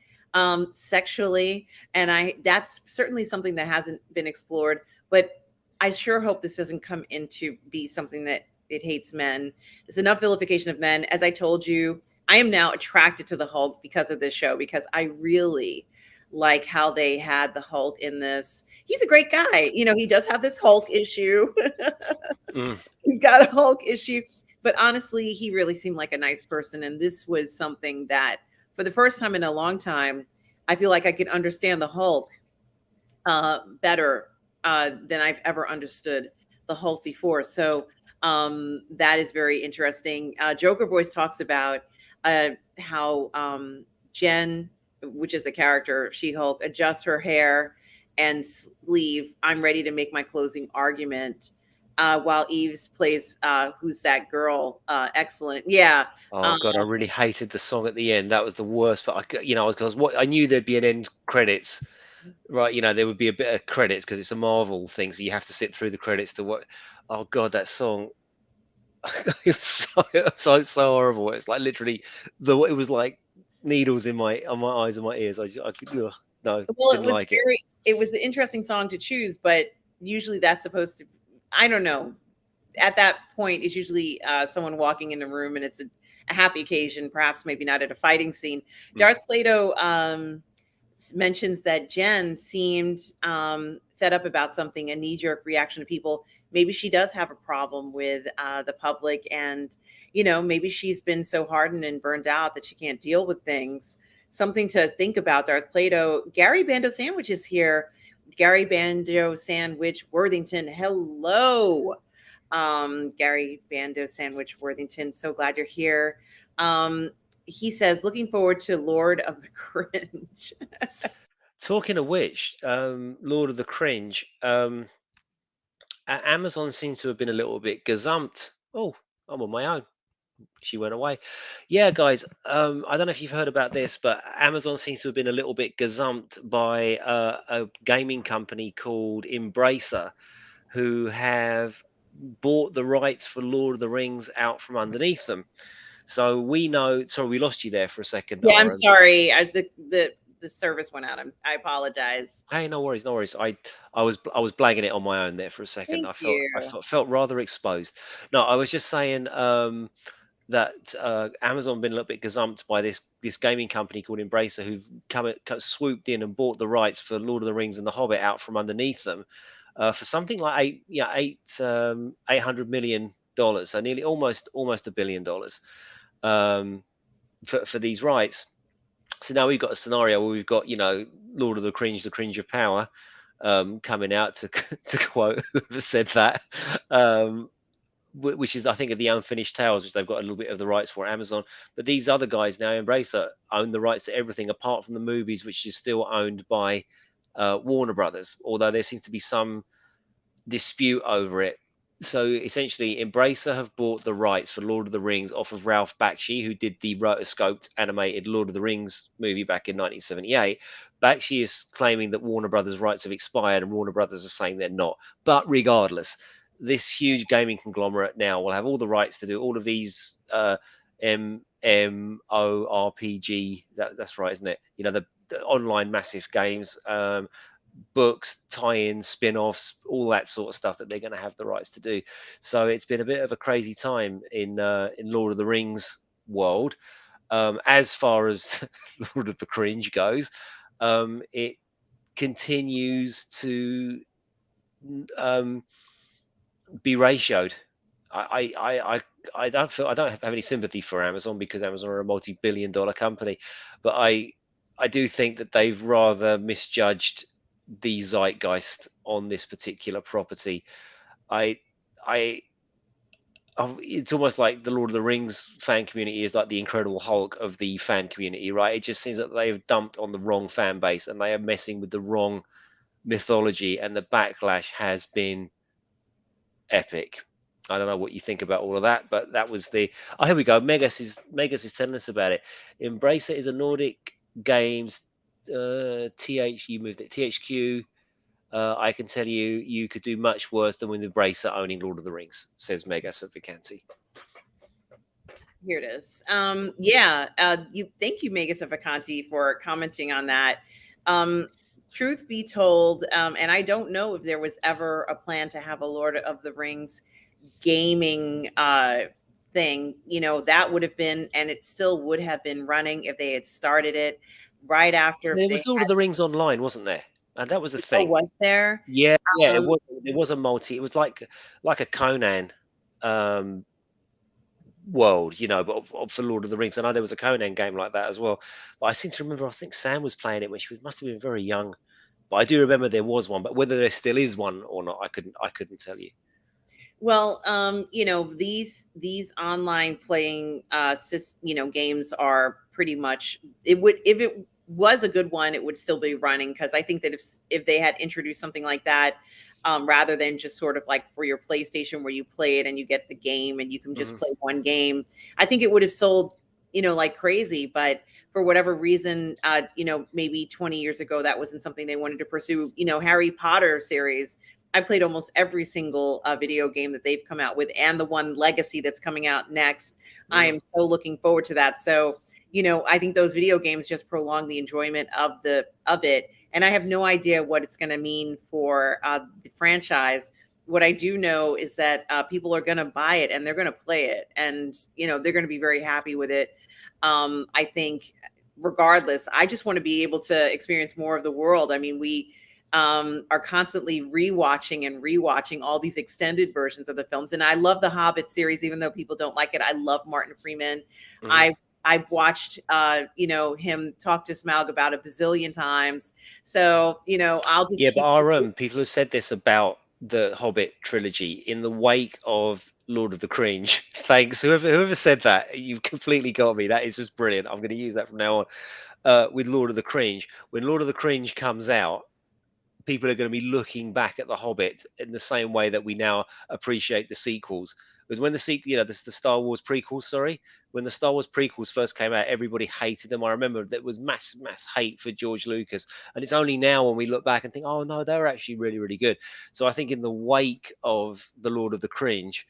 sexually. And that's certainly something that hasn't been explored. But I sure hope this doesn't come into be something that it hates men. There's enough vilification of men. As I told you, I am now attracted to the Hulk because of this show, because I really like how they had the Hulk in this. He's a great guy. You know, he does have this Hulk issue. Mm. He's got a Hulk issue. But honestly, he really seemed like a nice person. And this was something that, for the first time in a long time, I feel like I could understand the Hulk better than I've ever understood the Hulk before. So that is very interesting. Joker Voice talks about how Jen, which is the character of She Hulk, adjusts her hair and sleeve. I'm ready to make my closing argument. While Eves plays Who's That Girl? Excellent. Yeah. Oh god, I really hated the song at the end. That was the worst. But because what I knew there'd be an end credits, right? There would be a bit of credits because it's a Marvel thing, so you have to sit through the credits to what. Oh god, that song. It was so horrible. It's like literally it was like needles in my on my eyes and my ears. I could no, Well, didn't like it. it was an interesting song to choose, but usually that's supposed to, I don't know. At that point, it's usually someone walking in the room and it's a happy occasion, perhaps maybe not at a fighting scene. Mm. Darth Plato mentions that Jen seemed fed up about something, a knee jerk reaction to people. Maybe she does have a problem with the public, and maybe she's been so hardened and burned out that she can't deal with things. Something to think about, Darth Plato. Gary Bando Sandwich is here. Gary Bando Sandwich Worthington. Hello, Gary Bando Sandwich Worthington. So glad you're here. He says, looking forward to Lord of the Cringe. Talking of which, Lord of the Cringe, Amazon seems to have been a little bit gazumped. Oh, I'm on my own. She went away. Yeah, guys, I don't know if you've heard about this, but Amazon seems to have been a little bit gazumped by a gaming company called Embracer, who have bought the rights for Lord of the Rings out from underneath them. So we know. Sorry, we lost you there for a second, Yeah, I'm Aaron. sorry. The service went out. I apologize. Hey, no worries, no worries. I was blagging it on my own there for a second. Thank I felt I you. felt rather exposed. No, I was just saying that Amazon been a little bit gazumped by this gaming company called Embracer, who've swooped in and bought the rights for Lord of the Rings and The Hobbit out from underneath them for something like $800 million, so nearly almost $1 billion for these rights. So now we've got a scenario where we've got Lord of the Cringe of Power, coming out to to quote whoever said that, um, which is I think of the Unfinished Tales, which they've got a little bit of the rights for Amazon. But these other guys now, Embracer, own the rights to everything apart from the movies, which is still owned by Warner Brothers. Although there seems to be some dispute over it. So essentially, Embracer have bought the rights for Lord of the Rings off of Ralph Bakshi, who did the rotoscoped animated Lord of the Rings movie back in 1978. Bakshi is claiming that Warner Brothers' rights have expired, and Warner Brothers are saying they're not. But regardless, this huge gaming conglomerate now will have all the rights to do all of these MMORPG. That's right, isn't it? The online massive games. Books, tie-ins, spin-offs, all that sort of stuff that they're going to have the rights to do. So it's been a bit of a crazy time in Lord of the Rings world. As far as Lord of the Cringe goes, it continues to um, be ratioed. I don't feel I don't have any sympathy for Amazon because Amazon are a multi-billion-dollar company, but I do think that they've rather misjudged the zeitgeist on this particular property. I I it's almost like the Lord of the Rings fan community is like the Incredible Hulk of the fan community, right? It just seems that they have dumped on the wrong fan base and they are messing with the wrong mythology, and the backlash has been epic. I don't know what you think about all of that, but that was the. Oh, here we go. Megas is telling us about it. Embracer is a Nordic Games. You moved it. THQ. I can tell you, you could do much worse than with Embracer owning Lord of the Rings, says Megas at Vacancy. Here it is. Yeah. Thank you, Megas Vacanti, for commenting on that. Um, truth be told, and I don't know if there was ever a plan to have a Lord of the Rings gaming thing. You know, that would have been, and it still would have been running if they had started it right after There they was Lord of had. the Rings Online, wasn't there? And that was a Oh, thing. was there? Yeah, yeah, it Um, was. There was a multi. It was like a Conan um, world, but of the Lord of the Rings. I know there was a Conan game like that as well. But I seem to remember. I think Sam was playing it when must have been very young. But I do remember there was one. But whether there still is one or not, I couldn't tell you. Well, these online playing games are pretty much, it would, if it was a good one, it would still be running, because I think that if they had introduced something like that, rather than just sort of like for your PlayStation where you play it and you get the game and you can just Hmm. play one game, I think it would have sold, like crazy. But for whatever reason, maybe 20 years ago, that wasn't something they wanted to pursue. Harry Potter series, I played almost every single video game that they've come out with, and the one Legacy that's coming out next. I Mm, am so looking forward to that. So, I think those video games just prolong the enjoyment of it, and I have no idea what it's going to mean for the franchise. What I do know is that people are going to buy it and they're going to play it, and they're going to be very happy with it. I think, regardless, I just want to be able to experience more of the world. I mean, we are constantly rewatching and rewatching all these extended versions of the films. And I love the Hobbit series, even though people don't like it. I love Martin Freeman. mhm. I've watched him talk to Smaug about a bazillion times. So, I'll just Yeah, but keep. people have said this about the Hobbit trilogy in the wake of Lord of the Cringe. Thanks, whoever said that. You completely got me. That is just brilliant. I'm going to use that from now on. With Lord of the Cringe, when Lord of the Cringe comes out, people are going to be looking back at the Hobbit in the same way that we now appreciate the sequels. Because when the sequel, this is the Star Wars prequels. Sorry, when the Star Wars prequels first came out, everybody hated them. I remember there was mass hate for George Lucas, and it's only now when we look back and think, oh no, they were actually really really good. So I think in the wake of the Lord of the Cringe,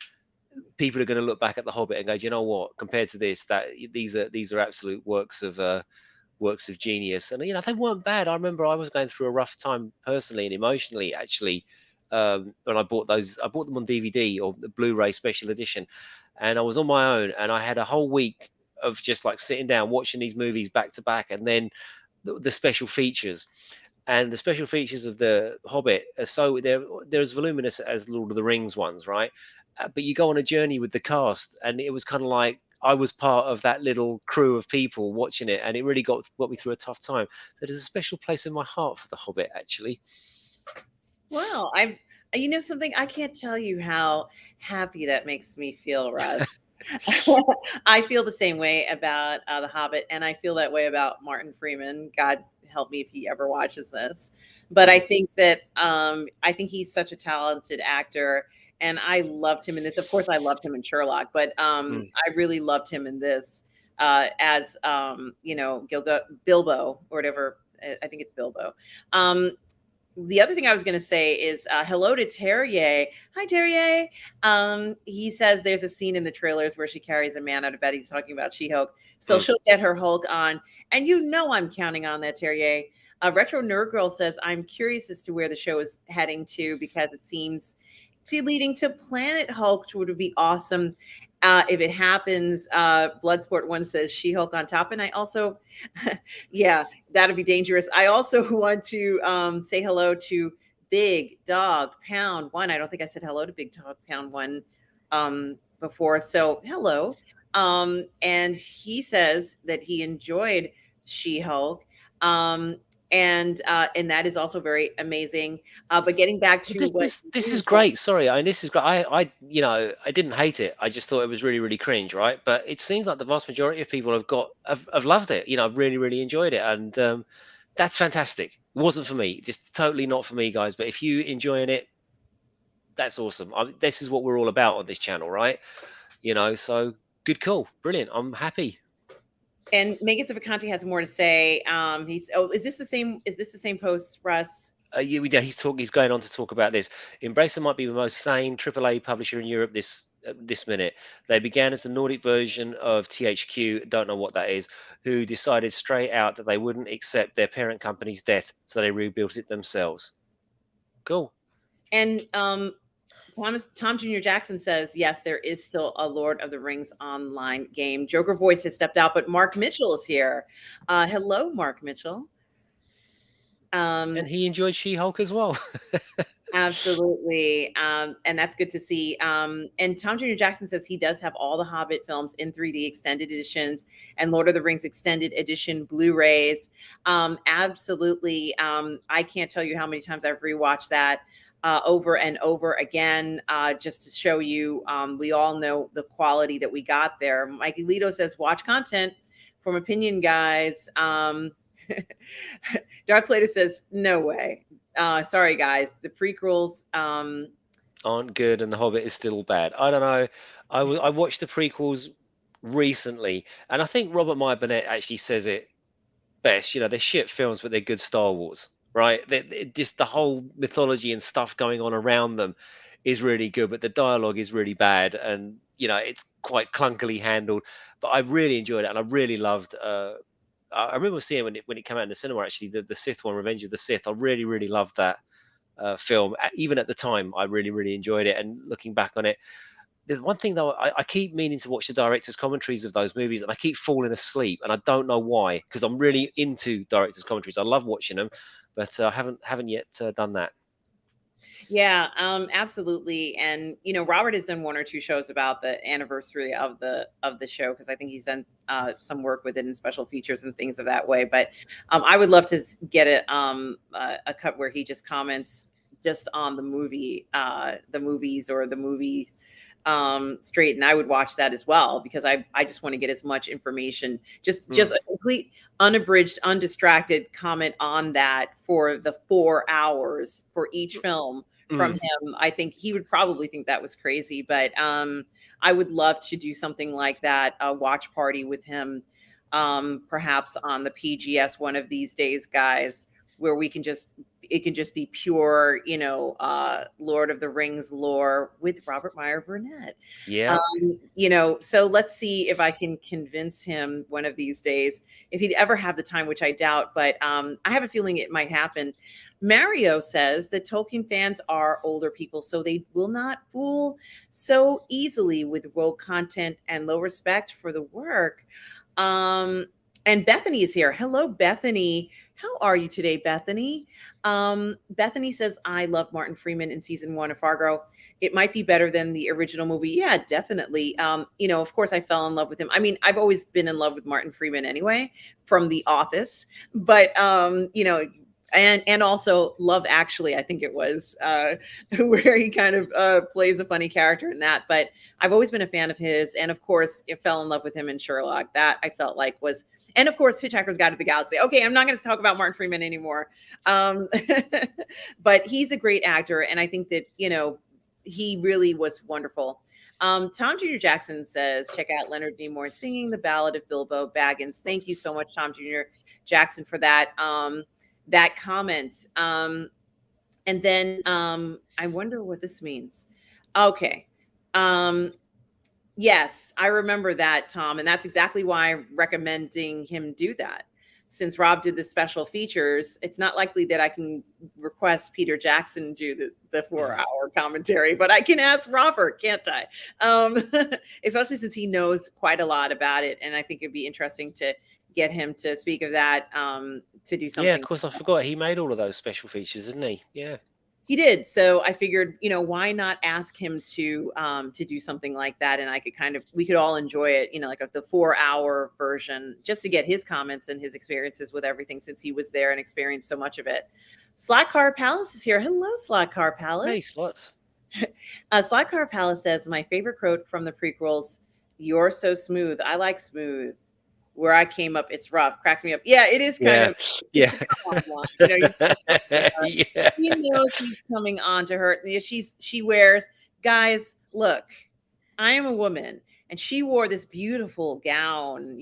people are going to look back at the Hobbit and go, "Do you know what? Compared to this, that these are absolute works of genius." And they weren't bad. I remember I was going through a rough time personally and emotionally, actually, when I bought those. I bought them on DVD or the Blu-ray special edition, and I was on my own, and I had a whole week of just like sitting down watching these movies back to back, and then the special features. And the special features of the Hobbit are so they're as voluminous as Lord of the Rings ones, right? But you go on a journey with the cast, and it was kind of like I was part of that little crew of people watching it, and it really got me through a tough time. So there's a special place in my heart for the Hobbit, actually. Well, something, I can't tell you how happy that makes me feel, Russ. I feel the same way about The Hobbit, and I feel that way about Martin Freeman. God help me if he ever watches this. But I Mhm. think that I think he's such a talented actor, and I loved him in this. Of course, I loved him in Sherlock, but Mm. I really loved him in this as Bilbo, or whatever. I think it's Bilbo. Um, the other thing I was going to say is hello to Terrier. Hi, Terrier. He says there's a scene in the trailers where she carries a man out of bed. He's talking about She-Hulk. So Mm. she'll get her Hulk on. And I'm counting on that, Terrier. Retro Nerd Girl says, I'm curious as to where the show is heading to, because it seems to leading to Planet Hulk, which would be awesome. If it happens, Bloodsport One says She-Hulk on top. And I also, yeah, that'd be dangerous. I also want to say hello to Big Dog Pound One. I don't think I said hello to Big Dog Pound One before. So hello. And he says that he enjoyed She-Hulk. Um, and that is also very amazing. But getting back But to this what is this you is said, great. Sorry, this is great. I didn't hate it. I just thought it was really really cringe, right? But it seems like the vast majority of people have loved it. I've really really enjoyed it, and that's fantastic. It wasn't for me, just totally not for me, guys. But if you enjoying it, that's awesome. This is what we're all about on this channel, right? So good call, brilliant. I'm happy. and Megan Civicanti has more to say. He's, oh, is this the same? Is this the same post, Russ? He's going on to talk about this. Embracer might be the most sane AAA publisher in Europe this minute. They began as a Nordic version of THQ, don't know what that is, who decided straight out that they wouldn't accept their parent company's death, so they rebuilt it themselves. Cool. And Tom Jr. Jackson says, yes, there is still a Lord of the Rings online game. Joker Voice has stepped out, but Mark Mitchell is here. Hello, Mark Mitchell. And he enjoyed She-Hulk as well. Absolutely. And that's good to see. And Tom Jr. Jackson says he does have all the Hobbit films in 3D extended editions and Lord of the Rings extended edition Blu-rays. Absolutely. I can't tell you how many times I've rewatched that over and over again, just to show you, we all know the quality that we got there. Mikey Lito says, watch content from opinion guys. Dark Plato says, no way. Sorry, guys. The prequels aren't good, and The Hobbit is still bad. I don't know. I watched the prequels recently, and I think Robert Meyer Burnett actually says it best. They're shit films, but they're good Star Wars, right? Just the whole mythology and stuff going on around them is really good, but the dialogue is really bad, and it's quite clunkily handled. But I really enjoyed it, and I really loved. I remember seeing when it came out in the cinema. Actually, the Sith one, Revenge of the Sith. I really loved that film. Even at the time, I really enjoyed it. And looking back on it, the one thing though, I keep meaning to watch the director's commentaries of those movies, and I keep falling asleep, and I don't know why, because I'm really into director's commentaries. I love watching them, but I haven't yet done that. Yeah, absolutely. And Robert has done one or two shows about the anniversary of the show, because I think he's done some work with it in special features and things of that way. But I would love to get a cut where he just comments just on the movies or the movie straight, and I would watch that as well, because I just want to get as much information, just a complete unabridged, undistracted comment on that for the 4 hours for each film from him. I think he would probably think that was crazy, but I would love to do something like that, a watch party with him, perhaps on the PGS one of these days, guys, where it can just be pure, Lord of the Rings lore with Robert Meyer Burnett. Yeah. So let's see if I can convince him one of these days, if he'd ever have the time, which I doubt, but I have a feeling it might happen. Mario says that Tolkien fans are older people, so they will not fool so easily with woke content and low respect for the work. And Bethany is here. Hello, Bethany. How are you today, Bethany? Bethany says, I love Martin Freeman in season 1 of Fargo. It might be better than the original movie. Yeah, definitely. Of course, I fell in love with him. I mean, I've always been in love with Martin Freeman anyway, from The Office. But, and also Love Actually, I think it was, where he kind of plays a funny character in that. But I've always been a fan of his. And of course, I fell in love with him in Sherlock. That I felt like was, and of course, Hitchhiker's Guide to the Galaxy. Okay, I'm not going to talk about Martin Freeman anymore. But he's a great actor. And I think that, he really was wonderful. Tom Jr. Jackson says, check out Leonard Nimoy singing the Ballad of Bilbo Baggins. Thank you so much, Tom Jr. Jackson, for that. That comment. And then I wonder what this means. Okay. Yes, I remember that, Tom. And that's exactly why I'm recommending him do that. Since Rob did the special features, it's not likely that I can request Peter Jackson do the 4-hour commentary, but I can ask Robert, can't I? Especially since he knows quite a lot about it. And I think it'd be interesting to get him to speak of that, to do something. Yeah, of course, I forgot. He made all of those special features, didn't he? Yeah. He did. So I figured, why not ask him to do something like that? And we could all enjoy it, like the 4-hour version, just to get his comments and his experiences with everything, since he was there and experienced so much of it. Slot Car Palace is here. Hello, Slot Car Palace. Hey, Slot. Slot Car Palace says, my favorite quote from the prequels, "You're so smooth. I like smooth. Where I came up, it's rough." Cracks me up. Yeah, it is kind of. Yeah. He knows he's coming on to her. She wears, guys, look, I am a woman, and she wore this beautiful gown,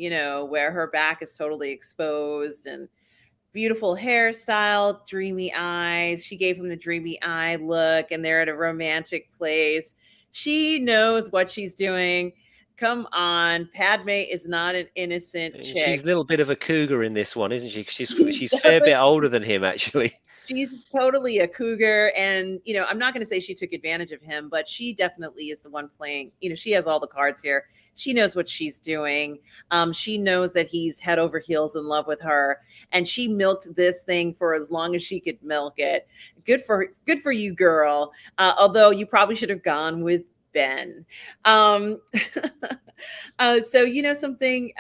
where her back is totally exposed, and beautiful hairstyle, dreamy eyes. She gave him the dreamy eye look, and they're at a romantic place. She knows what she's doing. Come on, Padme is not an innocent And she's chick. a little bit of a cougar in this one, isn't she? 'Cause She's she's fair bit definitely older than him, actually. she's totally a cougar, and I'm not going to say she took advantage of him, but she definitely is the one playing. She has all the cards here. She knows what she's doing. She knows that he's head over heels in love with her, and she milked this thing for as long as she could milk it. Good for you, girl. Although you probably should have gone with Ben. um so something,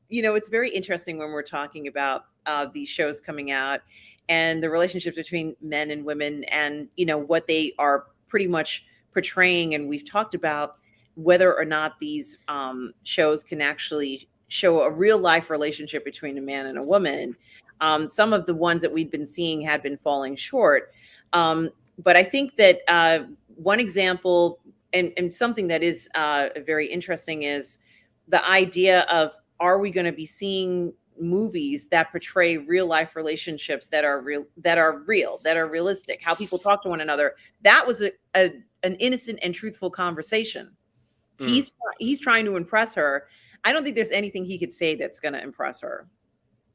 it's very interesting when we're talking about these shows coming out and the relationships between men and women, and what they are pretty much portraying. And we've talked about whether or not these shows can actually show a real life relationship between a man and a woman. Some of the ones that we've been seeing had been falling short. But I think that one example, and something that is very interesting, is the idea of, are we going to be seeing movies that portray real life relationships that are real, that are realistic, how people talk to one another? That was an innocent and truthful conversation. Mm, He's trying to impress her. I don't think there's anything he could say that's going to impress her.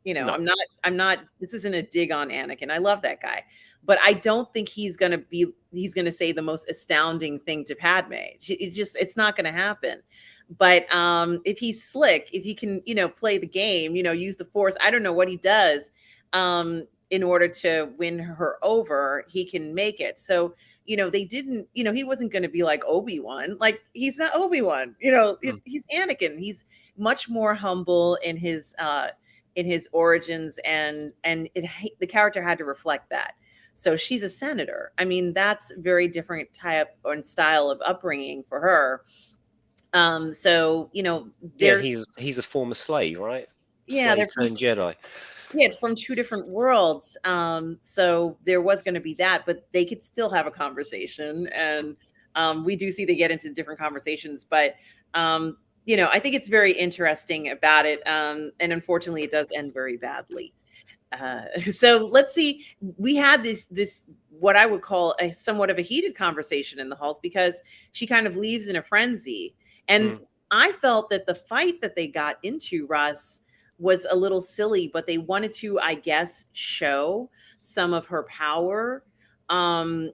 no. I'm not, this isn't a dig on Anakin. I love that guy. But I don't think he's going to say the most astounding thing to Padme. It's not going to happen. But if he's slick, if he can, play the game, use the force, I don't know what he does in order to win her over, he can make it. So, they didn't, he wasn't going to be like Obi-Wan. Like, he's not Obi-Wan, Mm. he's Anakin. He's much more humble in his origins, and the character had to reflect that. So she's a senator. I mean, that's very different type and style of upbringing for her. So Yeah, they're he's a former slave, right? yeah, Slave they're from turned Jedi. from two different worlds. So there was going to be that, but they could still have a conversation, and we do see they get into different conversations. But I think it's very interesting about it, and unfortunately, it does end very badly. So let's see. We had this what I would call a somewhat of a heated conversation in the Hulk, because she kind of leaves in a frenzy, and Mm. I felt that the fight that they got into, Russ, was a little silly, but they wanted to, I guess, show some of her power. Um,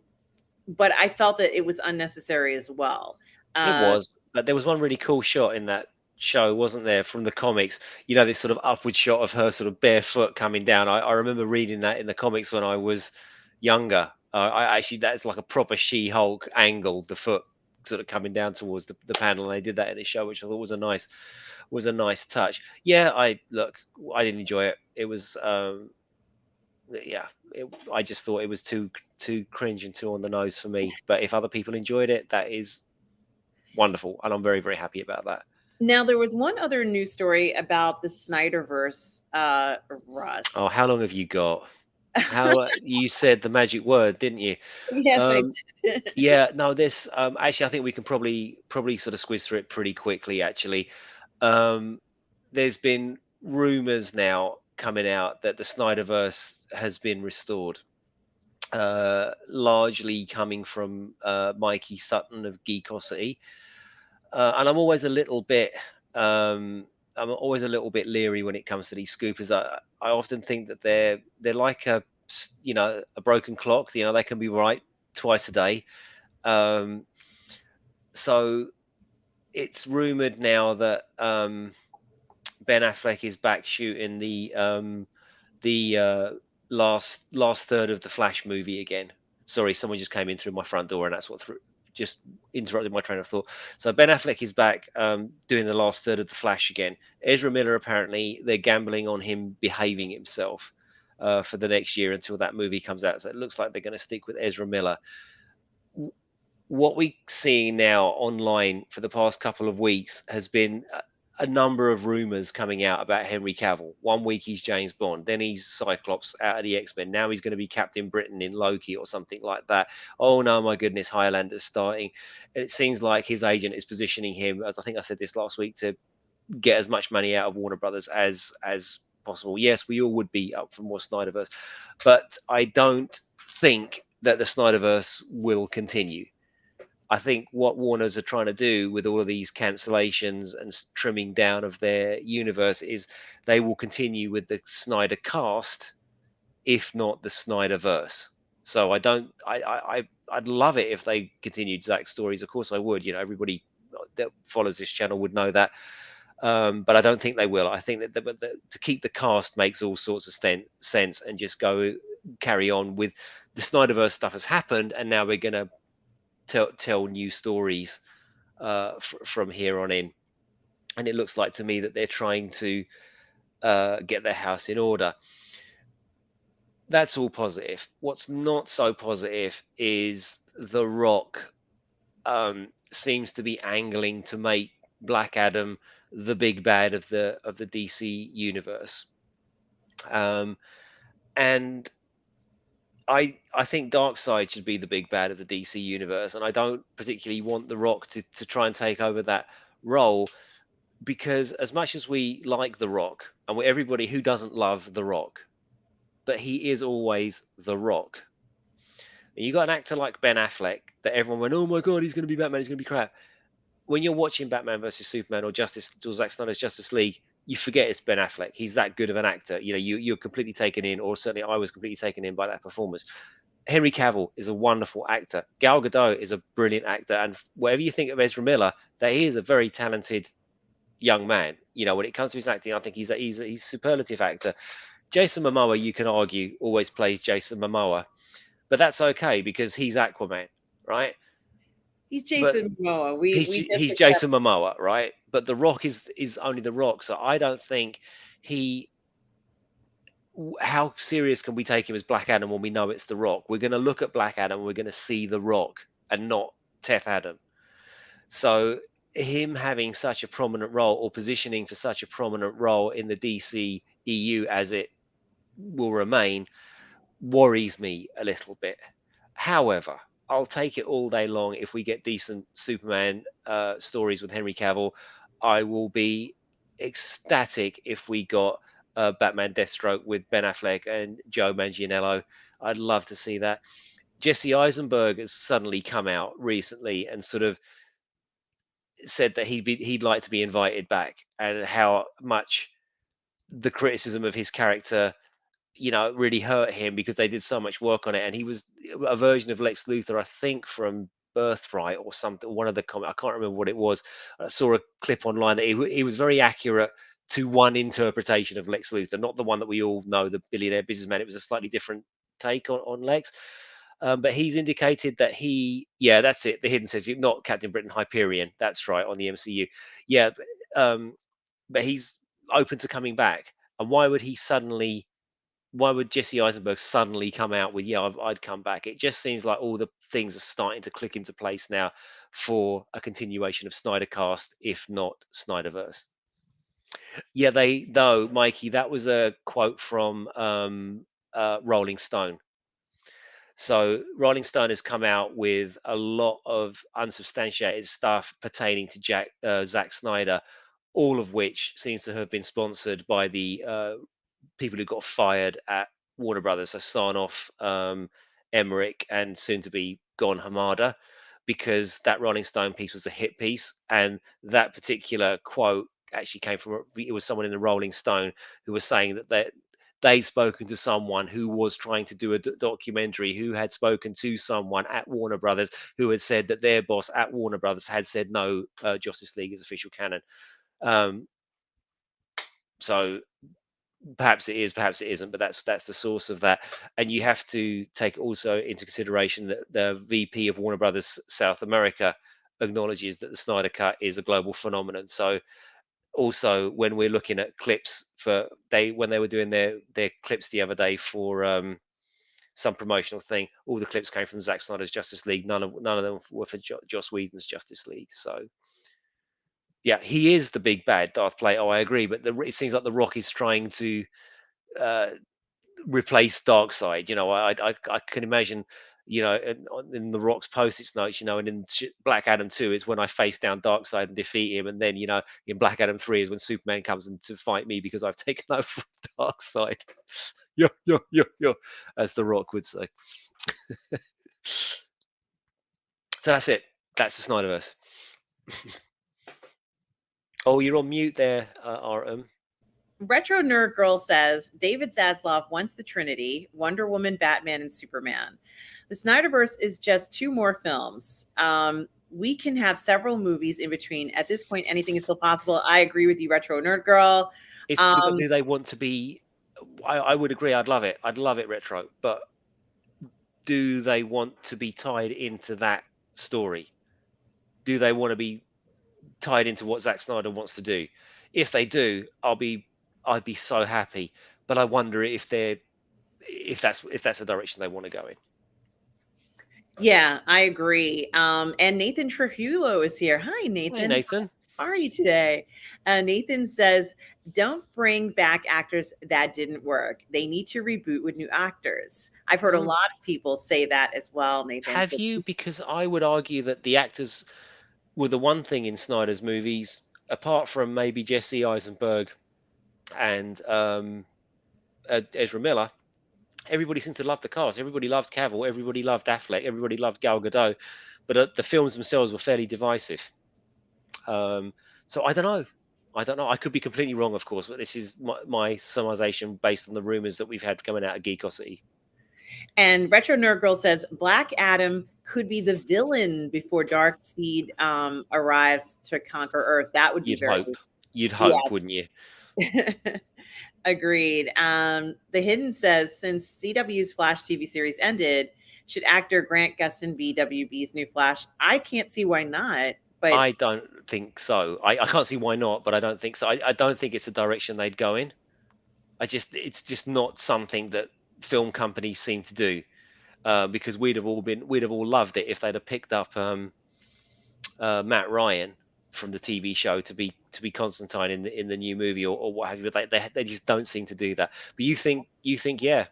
but I felt that it was unnecessary as well. It Uh, was, but there was one really cool shot in that show, wasn't there, from the comics? This sort of upward shot of her sort of barefoot coming down. I remember reading that in the comics when I was younger. I actually, that's like a proper She-Hulk angle, the foot sort of coming down towards the panel, and they did that in the show, which I thought was a nice touch. Yeah, I didn't enjoy it. It was yeah, I just thought it was too cringe and too on the nose for me. But if other people enjoyed it, that is wonderful, and I'm very, very happy about that. Now there was one other news story about the Snyderverse, Oh, Russ. how long have you got? How you said the magic word, didn't you? Yes, I Um, did. yeah, no, this actually, I think we can probably sort of squiz through it pretty quickly. Actually, um, there's been rumors now coming out that the Snyderverse has been restored, largely coming from Mikey Sutton of Geekosity. And I'm always a little bit leery when it comes to these scoopers. I often think that they're like a broken clock. They can be right twice a day. Um, so it's rumored now that Ben Affleck is back shooting the last third of the Flash movie again. Sorry, someone just came in through my front door, and that's what just interrupted my train of thought. So Ben Affleck is back doing the last third of the Flash again. Ezra Miller, apparently they're gambling on him behaving himself for the next year until that movie comes out. So it looks like they're going to stick with Ezra Miller. What we see now online for the past couple of weeks has been a number of rumors coming out about Henry Cavill. One week he's James Bond, then he's Cyclops out of the X-Men. Now he's going to be Captain Britain in Loki or something like that. Oh no, my goodness, Highlander's starting. And it seems like his agent is positioning him, as I think I said this last week, to get as much money out of Warner Brothers as possible. Yes, we all would be up for more Snyderverse, but I don't think that the Snyderverse will continue. I think what Warners are trying to do with all of these cancellations and trimming down of their universe is they will continue with the Snyder cast, if not the Snyderverse. So I don't. I'd love it if they continued Zack's stories. Of course, I would. You know, everybody that follows this channel would know that. But I don't think they will. I think that to keep the cast makes all sorts of sense, and just go carry on with the Snyderverse stuff has happened, and now we're going to tell new stories from here on in. And it looks like to me that they're trying to get their house in order. That's all positive. What's not so positive is The Rock seems to be angling to make Black Adam the big bad of the DC universe. And I think Darkseid should be the big bad of the DC universe, and I don't particularly want The Rock to try and take over that role, because as much as we like The Rock, and everybody who doesn't love The Rock, but he is always The Rock. And you got an actor like Ben Affleck that everyone went, oh my god, he's going to be Batman, he's going to be crap. When you're watching Batman versus Superman or Zack Snyder's Justice League, you forget it's Ben Affleck. He's that good of an actor. You know, you're completely taken in, or certainly I was completely taken in by that performance. Henry Cavill is a wonderful actor. Gal Gadot is a brilliant actor, and whatever you think of Ezra Miller, that he is a very talented young man. You know, when it comes to his acting, I think he's a superlative actor. Jason Momoa, you can argue, always plays Jason Momoa, but that's okay because he's Aquaman, right? He's But Jason Momoa. We just he's accept. Jason Momoa, right? But The Rock is only The Rock, so I don't think he. How serious can we take him as Black Adam when we know it's The Rock? We're going to look at Black Adam, we're going to see The Rock and not Teth Adam. So him having such a prominent role, or positioning for such a prominent role in the DC EU as it will remain, worries me a little bit. However, I'll take it all day long if we get decent Superman stories with Henry Cavill. I will be ecstatic if we got Batman Deathstroke with Ben Affleck and Joe Manganiello. I'd love to see that. Jesse Eisenberg has suddenly come out recently and sort of said that he'd like to be invited back, and how much the criticism of his character, you know, really hurt him because they did so much work on it. And he was a version of Lex Luthor, I think, from Birthright or something. One of the I can't remember what it was. I saw a clip online that he was very accurate to one interpretation of Lex Luthor, not the one that we all know, the billionaire businessman. It was a slightly different take on Lex. But he's indicated that yeah, that's it. The Hidden says not Captain Britain, Hyperion. That's right, on the MCU. Yeah, but he's open to coming back. And why would Jesse Eisenberg suddenly come out with, yeah, I'd come back? It just seems like all the things are starting to click into place now for a continuation of Snydercast, if not Snyderverse. Yeah, no, Mikey, that was a quote from Rolling Stone. So Rolling Stone has come out with a lot of unsubstantiated stuff pertaining to Zack Snyder, all of which seems to have been sponsored by the people who got fired at Warner Brothers, so Sarnoff, Emmerich, and soon to be gone Hamada, because that Rolling Stone piece was a hit piece, and that particular quote actually came from, it was someone in the Rolling Stone who was saying that they'd spoken to someone who was trying to do a documentary, who had spoken to someone at Warner Brothers who had said that their boss at Warner Brothers had said no, Justice League is official canon. So perhaps it is, perhaps it isn't, but that's the source of that. And you have to take also into consideration that the VP of Warner Brothers South America acknowledges that the Snyder Cut is a global phenomenon. So also, when we're looking at clips when they were doing their clips the other day for some promotional thing, all the clips came from Zack Snyder's Justice League. None of them were for Joss Whedon's Justice League. So yeah, he is the big bad, Darth Plato. I agree, but it seems like The Rock is trying to uh, replace Darkseid. You know, I can imagine, in The Rock's post-its notes, and in Black Adam 2 is when I face down Darkseid and defeat him, and then in Black Adam 3 is when Superman comes in to fight me because I've taken over from Darkseid. Yo, yo, yo, yo, as The Rock would say. So that's it. That's the Snyderverse. Oh, you're on mute there, Artem. Retro Nerd Girl says David Zaslav wants the Trinity: Wonder Woman, Batman, and Superman. The Snyderverse is just 2 more films. We can have several movies in between. At this point, anything is still possible. I agree with you, Retro Nerd Girl. But do they want to be? I would agree. I'd love it. I'd love it, Retro. But do they want to be tied into that story? Do they want to be tied into what Zack Snyder wants to do? If they do, I'd be so happy. But I wonder if that's the direction they want to go in. Yeah, I agree. And Nathan Trujillo is here. Hi, Nathan. Hey, Nathan. How are you today? Nathan says, don't bring back actors that didn't work. They need to reboot with new actors. I've heard a lot of people say that as well, Nathan. Have you? Because I would argue that the actors were the one thing in Snyder's movies, apart from maybe Jesse Eisenberg and Ezra Miller. Everybody seemed to love the cast. Everybody loved Cavill. Everybody loved Affleck. Everybody loved Gal Gadot. But the films themselves were fairly divisive. So I don't know. I could be completely wrong, of course, but this is my summarization based on the rumors that we've had coming out of Geekosity. And Retro Nerd Girl says Black Adam could be the villain before Darkseid arrives to conquer Earth. That would be You'd hope, wouldn't you? Agreed. The Hidden says, since CW's Flash TV series ended, should actor Grant Gustin be WB's new Flash? I can't see why not. But I don't think so. I can't see why not, but I don't think so. I don't think it's a direction they'd go in. It's just not something that film companies seem to do, because we'd have all loved it if they'd have picked up Matt Ryan from the TV show to be Constantine in the new movie or what have you. But they just don't seem to do that. But you think yeah.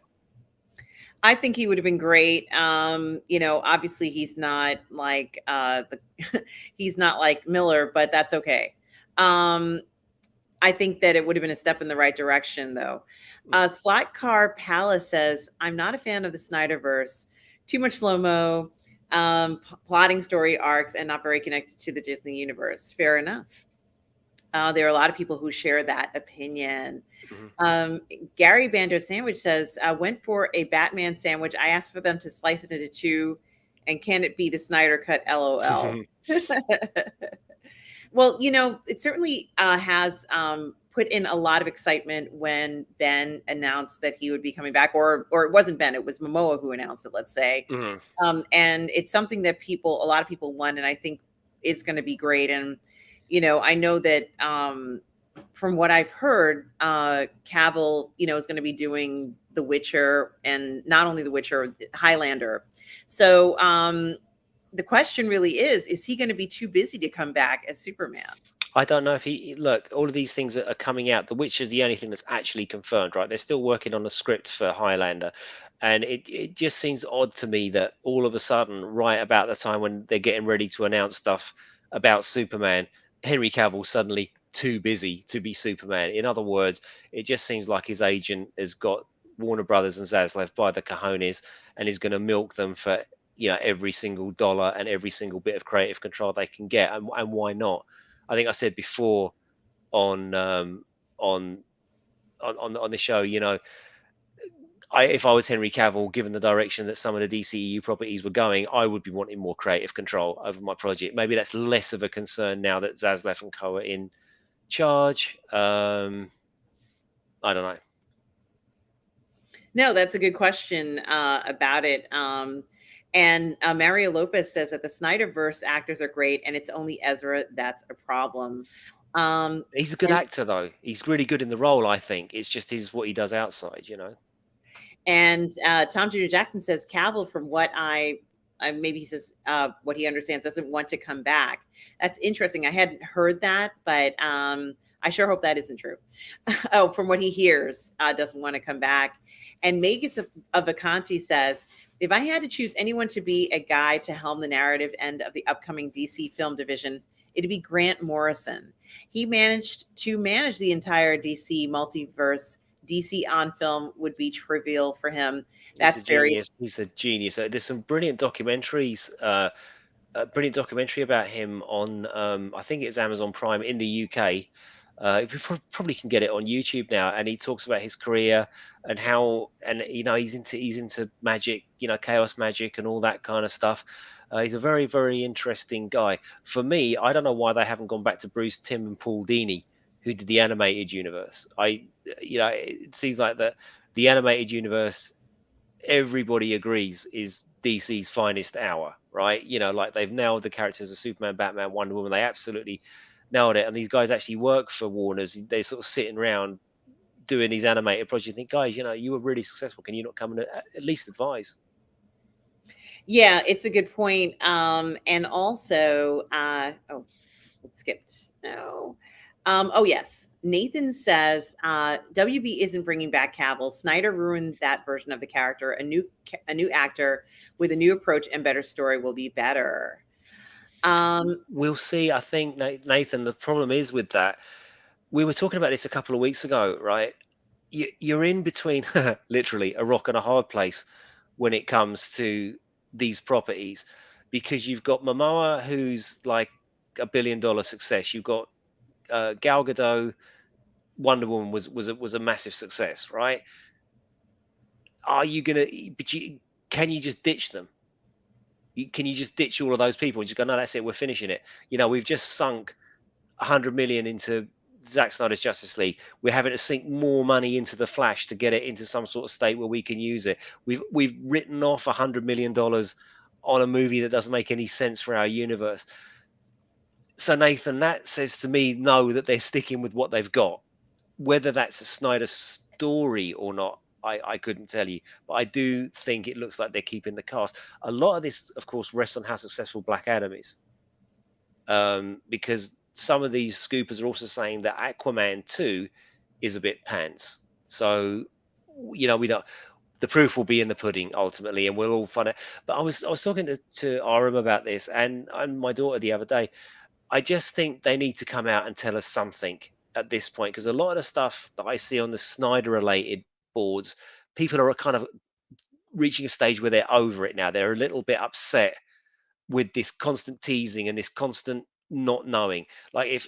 I think he would have been great. Obviously he's not like he's not like Miller, but that's okay. I think that it would have been a step in the right direction, though. Slot Car Palace says, I'm not a fan of the Snyderverse. Too much slow-mo, plotting story arcs, and not very connected to the Disney universe. Fair enough. There are a lot of people who share that opinion. Gary Bando Sandwich says, went for a Batman sandwich. I asked for them to slice it into 2, and can it be the Snyder cut? LOL. Well, it certainly has put in a lot of excitement when Ben announced that he would be coming back, or it wasn't Ben, it was Momoa who announced it, let's say. And it's something that a lot of people want, and I think it's going to be great. And, I know that from what I've heard, Cavill, is going to be doing The Witcher, and not only The Witcher, Highlander. So, the question really is he going to be too busy to come back as Superman? I don't know if all of these things that are coming out. The Witcher is the only thing that's actually confirmed, right? They're still working on a script for Highlander. And it just seems odd to me that all of a sudden, right about the time when they're getting ready to announce stuff about Superman, Henry Cavill suddenly too busy to be Superman. In other words, it just seems like his agent has got Warner Brothers and Zaslav by the cojones and is going to milk them for every single dollar and every single bit of creative control they can get, and why not? I think I said before on the show, if I was Henry Cavill, given the direction that some of the DCEU properties were going, I would be wanting more creative control over my project. Maybe that's less of a concern now that Zaslav and Co are in charge. I don't know. No, that's a good question about it. And Mario Lopez says that the Snyderverse actors are great, and it's only Ezra that's a problem. He's a good actor, though. He's really good in the role, I think. It's just what he does outside, And Tom Jr. Jackson says Cavill, from what maybe he says what he understands, doesn't want to come back. That's interesting. I hadn't heard that, but I sure hope that isn't true. From what he hears, doesn't want to come back. And Magus of Vacanti says, If I had to choose anyone to be a guy to helm the narrative end of the upcoming DC film division, it'd be Grant Morrison. He managed to manage the entire DC multiverse. DC on film would be trivial for him. He's a That's very genius. He's a genius. There's some brilliant documentaries. A brilliant documentary about him on I think it's Amazon Prime in the UK. We probably can get it on YouTube now, and he talks about his career and how, and he's into magic, chaos magic and all that kind of stuff. He's a very very interesting guy. For me, I don't know why they haven't gone back to Bruce Timm and Paul Dini, who did the animated universe. It seems like the animated universe, everybody agrees, is DC's finest hour, right? Like they've nailed the characters of Superman, Batman, Wonder Woman. They absolutely nailed it. And these guys actually work for Warner's. They're sort of sitting around doing these animated projects. You think, guys, you were really successful. Can you not come and at least advise? Yeah, it's a good point. And also, oh, it skipped. No. Oh yes, Nathan says WB isn't bringing back Cavill. Snyder ruined that version of the character. A new actor with a new approach and better story will be better. We'll see. I think, Nathan, the problem is with that. We were talking about this a couple of weeks ago, right? You're in between literally a rock and a hard place when it comes to these properties, because you've got Momoa, who's like $1 billion success. You've got Gal Gadot. Wonder Woman was a massive success, right? Are you gonna? But can you just ditch them? Can you just ditch all of those people and just go, no, that's it, we're finishing it? We've just sunk 100 million into Zack Snyder's Justice League. We're having to sink more money into the Flash to get it into some sort of state where we can use it. We've written off $100 million on a movie that doesn't make any sense for our universe. So Nathan, that says to me, no, that they're sticking with what they've got. Whether that's a Snyder story or not, I couldn't tell you. But I do think it looks like they're keeping the cast. A lot of this, of course, rests on how successful Black Adam is. Because some of these scoopers are also saying that Aquaman 2 is a bit pants. So, we don't. The proof will be in the pudding ultimately, and we'll all find it. But I was talking to Aram about this, and my daughter the other day. I just think they need to come out and tell us something at this point, because a lot of the stuff that I see on the Snyder related boards, people are kind of reaching a stage where they're over it now. They're a little bit upset with this constant teasing and this constant not knowing. Like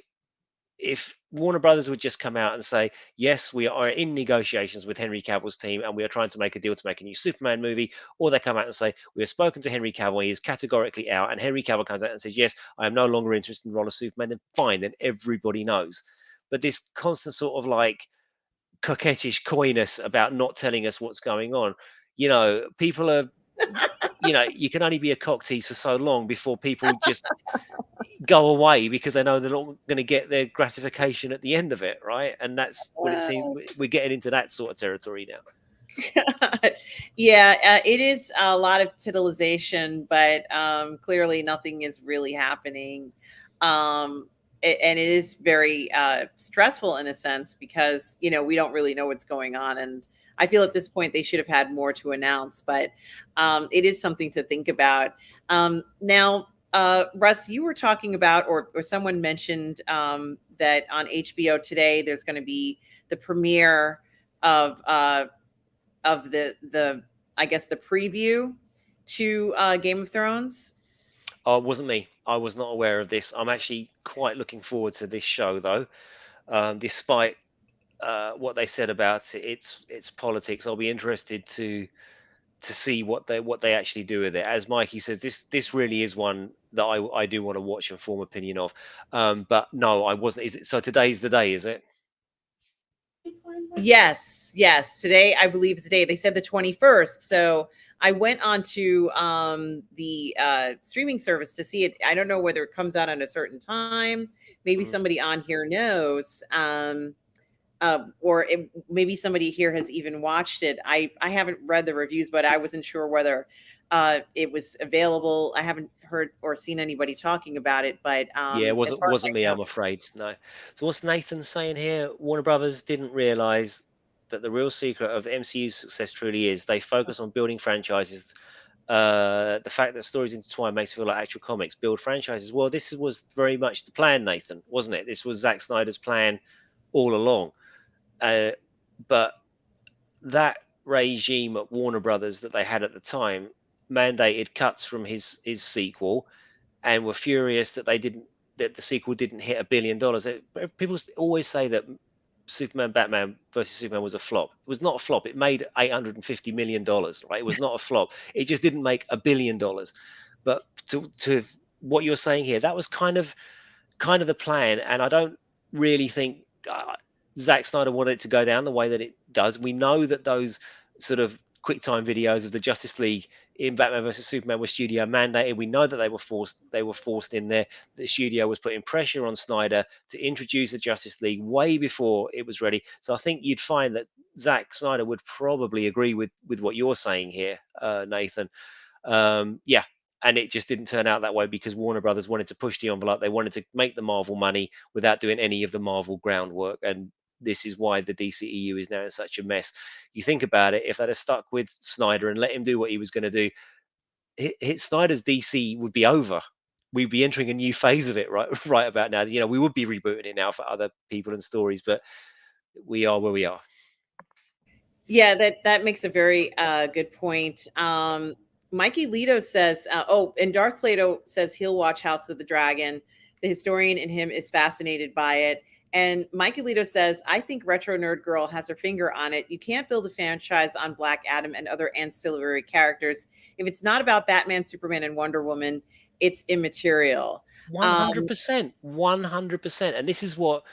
if Warner Brothers would just come out and say, yes, we are in negotiations with Henry Cavill's team and we are trying to make a deal to make a new Superman movie, or they come out and say, we have spoken to Henry Cavill, he is categorically out, and Henry Cavill comes out and says, yes, I am no longer interested in the role of Superman, then fine, then everybody knows. But this constant sort of like coquettish coyness about not telling us what's going on, people are, you can only be a cock tease for so long before people just go away because they know they're not going to get their gratification at the end of it, right? And that's what it seems we're getting into, that sort of territory now. Yeah, it is a lot of titillization, but clearly nothing is really happening. And it is very stressful in a sense because we don't really know what's going on, and I feel at this point they should have had more to announce, but it is something to think about. Now, Russ, you were talking about, or someone mentioned that on HBO today there's going to be the premiere of the I guess the preview to Game of Thrones. Oh, it wasn't me. I was not aware of this. I'm actually quite looking forward to this show, though. Despite what they said about it, it's politics. I'll be interested to see what they actually do with it. As Mikey says, this really is one that I do want to watch and form opinion of. But no, I wasn't. Is it so? Today's the day, is it? Yes, yes. Today, I believe is the day. They said the 21st. So I went on to the streaming service to see it. I don't know whether it comes out at a certain time. Maybe Mhm. somebody on here knows. Maybe somebody here has even watched it. I haven't read the reviews, but I wasn't sure whether it was available. I haven't heard or seen anybody talking about it, but Yeah, it as wasn't far as wasn't me, I know, I'm afraid. No. So what's Nathan saying here? Warner Brothers didn't realize that the real secret of MCU's success truly is they focus on building franchises The fact that stories intertwine makes it feel like actual comics. Build franchises. Well, this was very much the plan, Nathan, wasn't it? This was Zack Snyder's plan all along. Uh, but that regime at Warner Brothers that they had at the time mandated cuts from his sequel, and were furious that the sequel didn't hit $1 billion. People always say that Superman Batman versus Superman was a flop. It was not a flop. It made $850 million. Right? It was not a flop. It just didn't make $1 billion. But to what you're saying here, that was kind of the plan, and I don't really think Zack Snyder wanted it to go down the way that it does. We know that those sort of QuickTime videos of the Justice League in Batman versus Superman were studio mandated. We know that they were forced in there. The studio was putting pressure on Snyder to introduce the Justice League way before it was ready. So I think you'd find that Zack Snyder would probably agree with what you're saying here, Nathan. Yeah, and it just didn't turn out that way because Warner Brothers wanted to push the envelope. They wanted to make the Marvel money without doing any of the Marvel groundwork, and this is why the DCEU is now in such a mess. You think about it, if they'd have stuck with Snyder and let him do what he was going to do, Snyder's DC would be over. We'd be entering a new phase of it right right about now. We would be rebooting it now for other people and stories, but we are where we are. Yeah, that makes a very good point. Mikey Lito says, oh, and Darth Plato says he'll watch House of the Dragon. The historian in him is fascinated by it. And Mikey Lito says, I think Retro Nerd Girl has her finger on it. You can't build a franchise on Black Adam and other ancillary characters. If it's not about Batman, Superman, and Wonder Woman, it's immaterial. One hundred percent, 100%, and this is what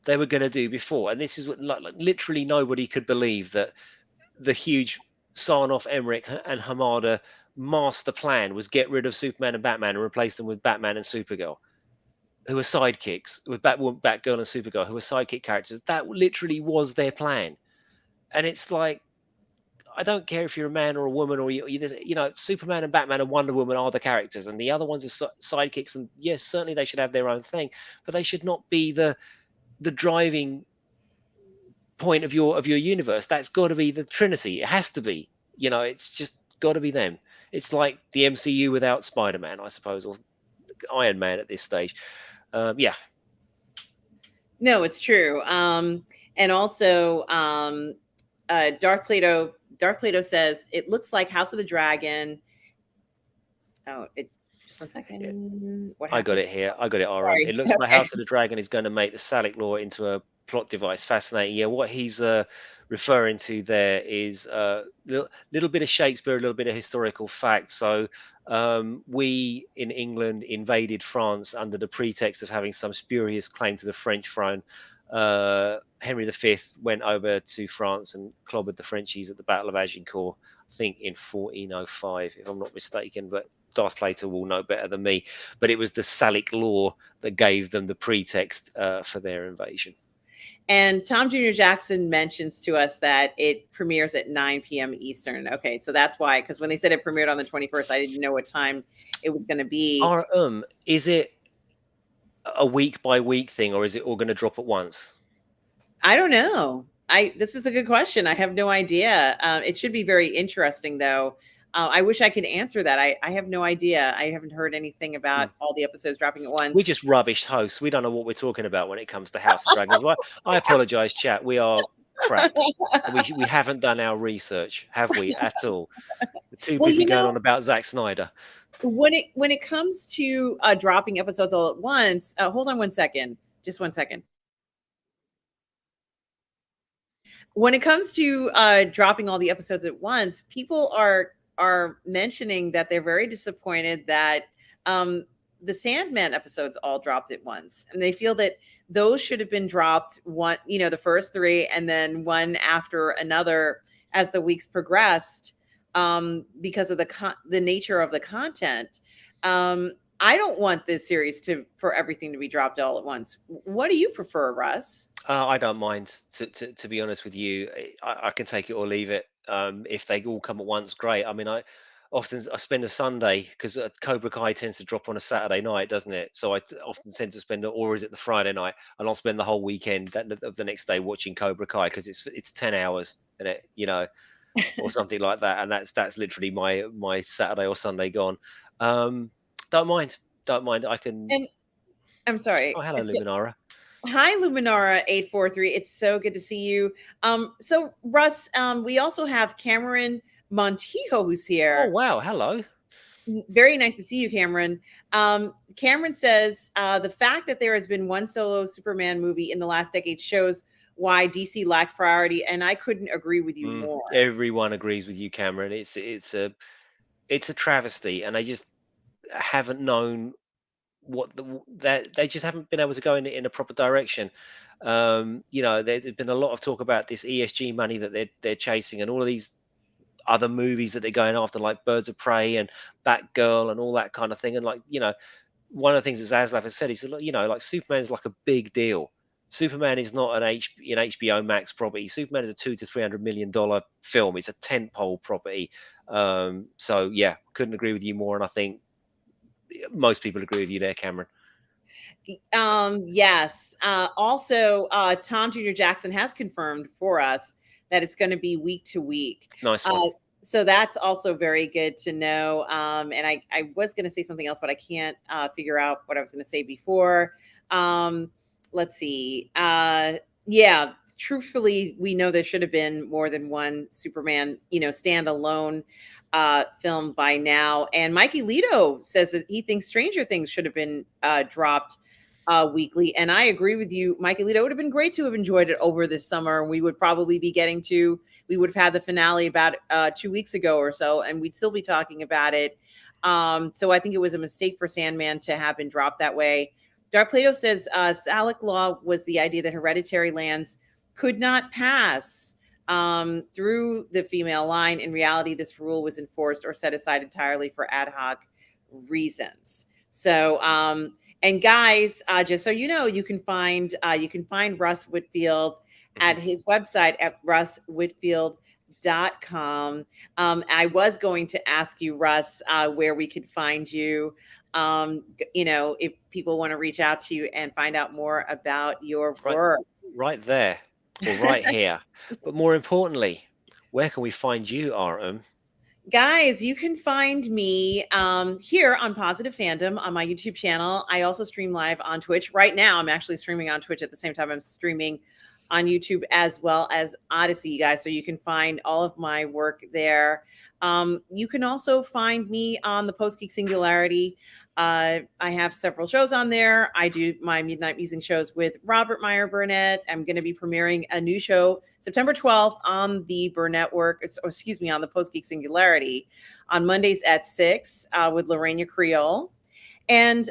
they were going to do before, and this is what like literally nobody could believe that the huge Sarnoff, Emmerich, and Hamada master plan was get rid of Superman and Batman and replace them with Batman and Supergirl, who are sidekicks, with Batgirl and Supergirl, who are sidekick characters. That literally was their plan, and it's like, I don't care if you're a man or a woman, or Superman and Batman and Wonder Woman are the characters, and the other ones are sidekicks. And yes, certainly they should have their own thing, but they should not be the driving point of your universe. That's got to be the Trinity. It has to be. It's just got to be them. It's like the MCU without Spider-Man, I suppose, or Iron Man at this stage. Yeah. No, it's true. And also, Darth Plato says it looks like House of the Dragon. Oh, just one second. What I got happened? it here. I got it, RM. Sorry. It looks like Okay. House of the Dragon is going to make the Salic law into a plot device. Fascinating. Yeah, what he's referring to there is a little bit of Shakespeare, a little bit of historical fact. So we in England invaded France under the pretext of having some spurious claim to the French throne. Henry V went over to France and clobbered the Frenchies at the Battle of Agincourt, I think in 1405, if I'm not mistaken. But Darth Plato will know better than me. But it was the Salic law that gave them the pretext for their invasion. And Tom Jr. Jackson mentions to us that it premieres at 9 p.m. Eastern. Okay, so that's why, because when they said it premiered on the 21st, I didn't know what time it was going to be. Is it a week by week thing, or is it all going to drop at once? I don't know. This is a good question. I have no idea. It should be very interesting, though. I wish I could answer that. I have no idea. I haven't heard anything about all the episodes dropping at We once. just rubbish hosts. We don't know what we're talking about when it comes to House of Dragons. Well, I apologize, chat. We are crap. We haven't done our research, have we, at all? We're too Well, busy going on about Zack Snyder. when it comes to dropping episodes all at once, hold on one second. Just 1 second. When it comes to dropping all the episodes at once, people are mentioning that they're very disappointed that the Sandman episodes all dropped at once, and they feel that those should have been dropped one, the first three, and then one after another as the weeks progressed, because of the nature of the content. I don't want this series for everything to be dropped all at once. What do you prefer, Russ? I don't mind, to be honest with you. I can take it or leave it. If they all come at once, great. I mean, I spend a Sunday, because Cobra Kai tends to drop on a Saturday night, doesn't it? So often tend to spend, or is it the Friday night? And I'll spend the whole weekend of the next day watching Cobra Kai, because it's 10 hours, and or something like that, and that's literally my Saturday or Sunday gone. Um, don't mind, don't mind. I can. And I'm Oh, sorry. hello, So, Luminara. hi, Luminara 843. It's so good to see you. So Russ, we also have Cameron Montijo who's Oh here. wow, hello. Very nice to see you, Cameron. Cameron says the fact that there has been one solo Superman movie in the last decade shows why DC lacks priority, and I couldn't agree with you more. Everyone agrees with you, Cameron. It's a travesty, and they just haven't known that they just haven't been able to go in a proper direction. There's been a lot of talk about this ESG money that they're chasing, and all of these other movies that they're going after, like Birds of Prey and Batgirl and all that kind of thing. And one of the things that Zaslav has said, he said, like Superman's like a big deal. Superman is not an HBO Max property. Superman is a $200 to $300 million film. It's a tentpole property. So yeah, couldn't agree with you more. And I think most people agree with you there, Cameron. Yes. Also, Tom Jr. Jackson has confirmed for us that it's going to be week to week. Nice Uh, one. so that's also very good to know. And I was going to say something else, but I can't figure out what I was going to say before. Um, let's see. Yeah, truthfully, we know there should have been more than one Superman, standalone film by now. And Mikey Lito says that he thinks Stranger Things should have been dropped weekly. And I agree with you, Mikey Lito. It would have been great to have enjoyed it over this summer. We would probably be we would have had the finale about 2 weeks ago or so, and we'd still be talking about it. So I think it was a mistake for Sandman to have been dropped that way. Dark Plato says Salic law was the idea that hereditary lands could not pass through the female line. In reality, this rule was enforced or set aside entirely for ad hoc reasons. So, and guys, just so you know, you can find Russ Whitfield Mhm. at his website at russwhitfield.com. I was going to ask you, Russ, where we could find you. If people want to reach out to you and find out more about your Right, work. right there, or right here. But more importantly, where can we find you, RM? Guys, you can find me here on Positive Fandom on my YouTube channel. I also stream live on Twitch. Right now, I'm actually streaming on Twitch at the same time I'm streaming on YouTube as well as Odysee, you guys. So you can find all of my work there. You can also find me on the Post Geek Singularity. I have several shows on there. I do my Midnight Musing shows with Robert Meyer Burnett. I'm going to be premiering a new show September 12th on the Burnett excuse me, on the Post Geek Singularity on Mondays at 6 with Lorena Creole. And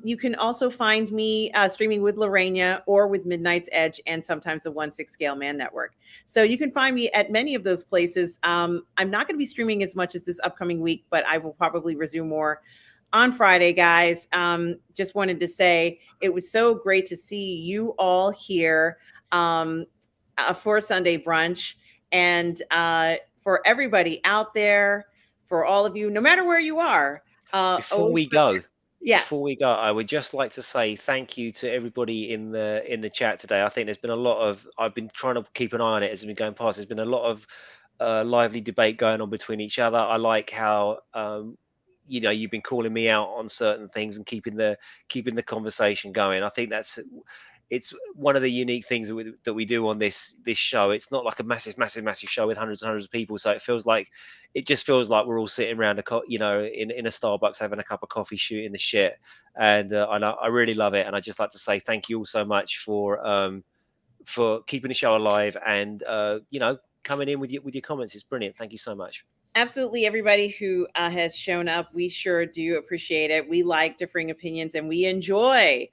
you can also find me streaming with Lorena or with Midnight's Edge and sometimes the 1/6 Scale Man Network. So you can find me at many of those places. I'm not going to be streaming as much as this upcoming week, but I will probably resume more on Friday, guys. Just wanted to say it was so great to see you all here for Sunday brunch. And for everybody out there, for all of you, no matter where you are, Before always we go, before yes. we go, I would just like to say thank you to everybody in the chat today. I think there's been a lot of. I've been trying to keep an eye on it as we've been going past. There's been a lot of lively debate going on between each other. I like how you've been calling me out on certain things and keeping the conversation going. I think it's one of the unique things that we do on this show. It's not like a massive show with hundreds and hundreds of people, so it just feels like we're all sitting around in a Starbucks having a cup of coffee, shooting the shit. And I really love it, and I just like to say thank you all so much for keeping the show alive and coming in with your comments. It's brilliant. Thank you so much. Absolutely, everybody who has shown up, we sure do appreciate it. We like differing opinions and we enjoy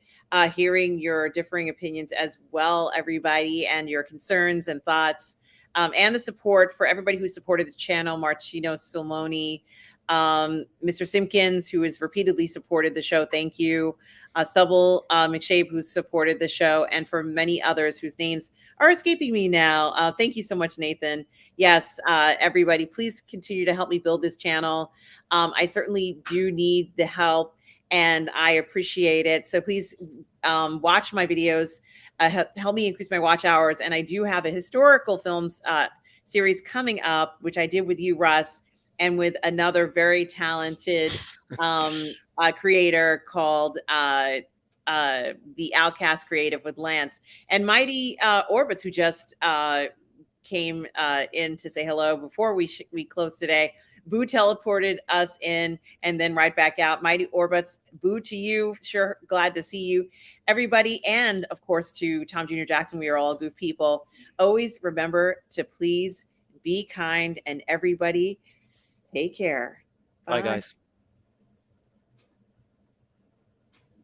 hearing your differing opinions as well, everybody, and your concerns and thoughts, and the support for everybody who supported the channel. Martino Soloni, Mr. Simpkins, who has repeatedly supported the show. Thank you. Stubble McShabe, who's supported the show, and for many others whose names are escaping me now. Thank you so much, Nathan. Yes, everybody, please continue to help me build this channel. I certainly do need the help and I appreciate it. So please watch my videos, help me increase my watch hours. And I do have a historical films series coming up, which I did with you, Russ, and with another very talented creator called the Outcast Creative with Lance and Mighty Orbits, who just came in to say hello before we close today. Boo teleported us in and then right back out. Mighty Orbits, boo to you. Sure, glad to see you, everybody. And of course, to Tom Jr. Jackson, we are all goof people. Always remember to please be kind and everybody take care. Bye, Bye. guys.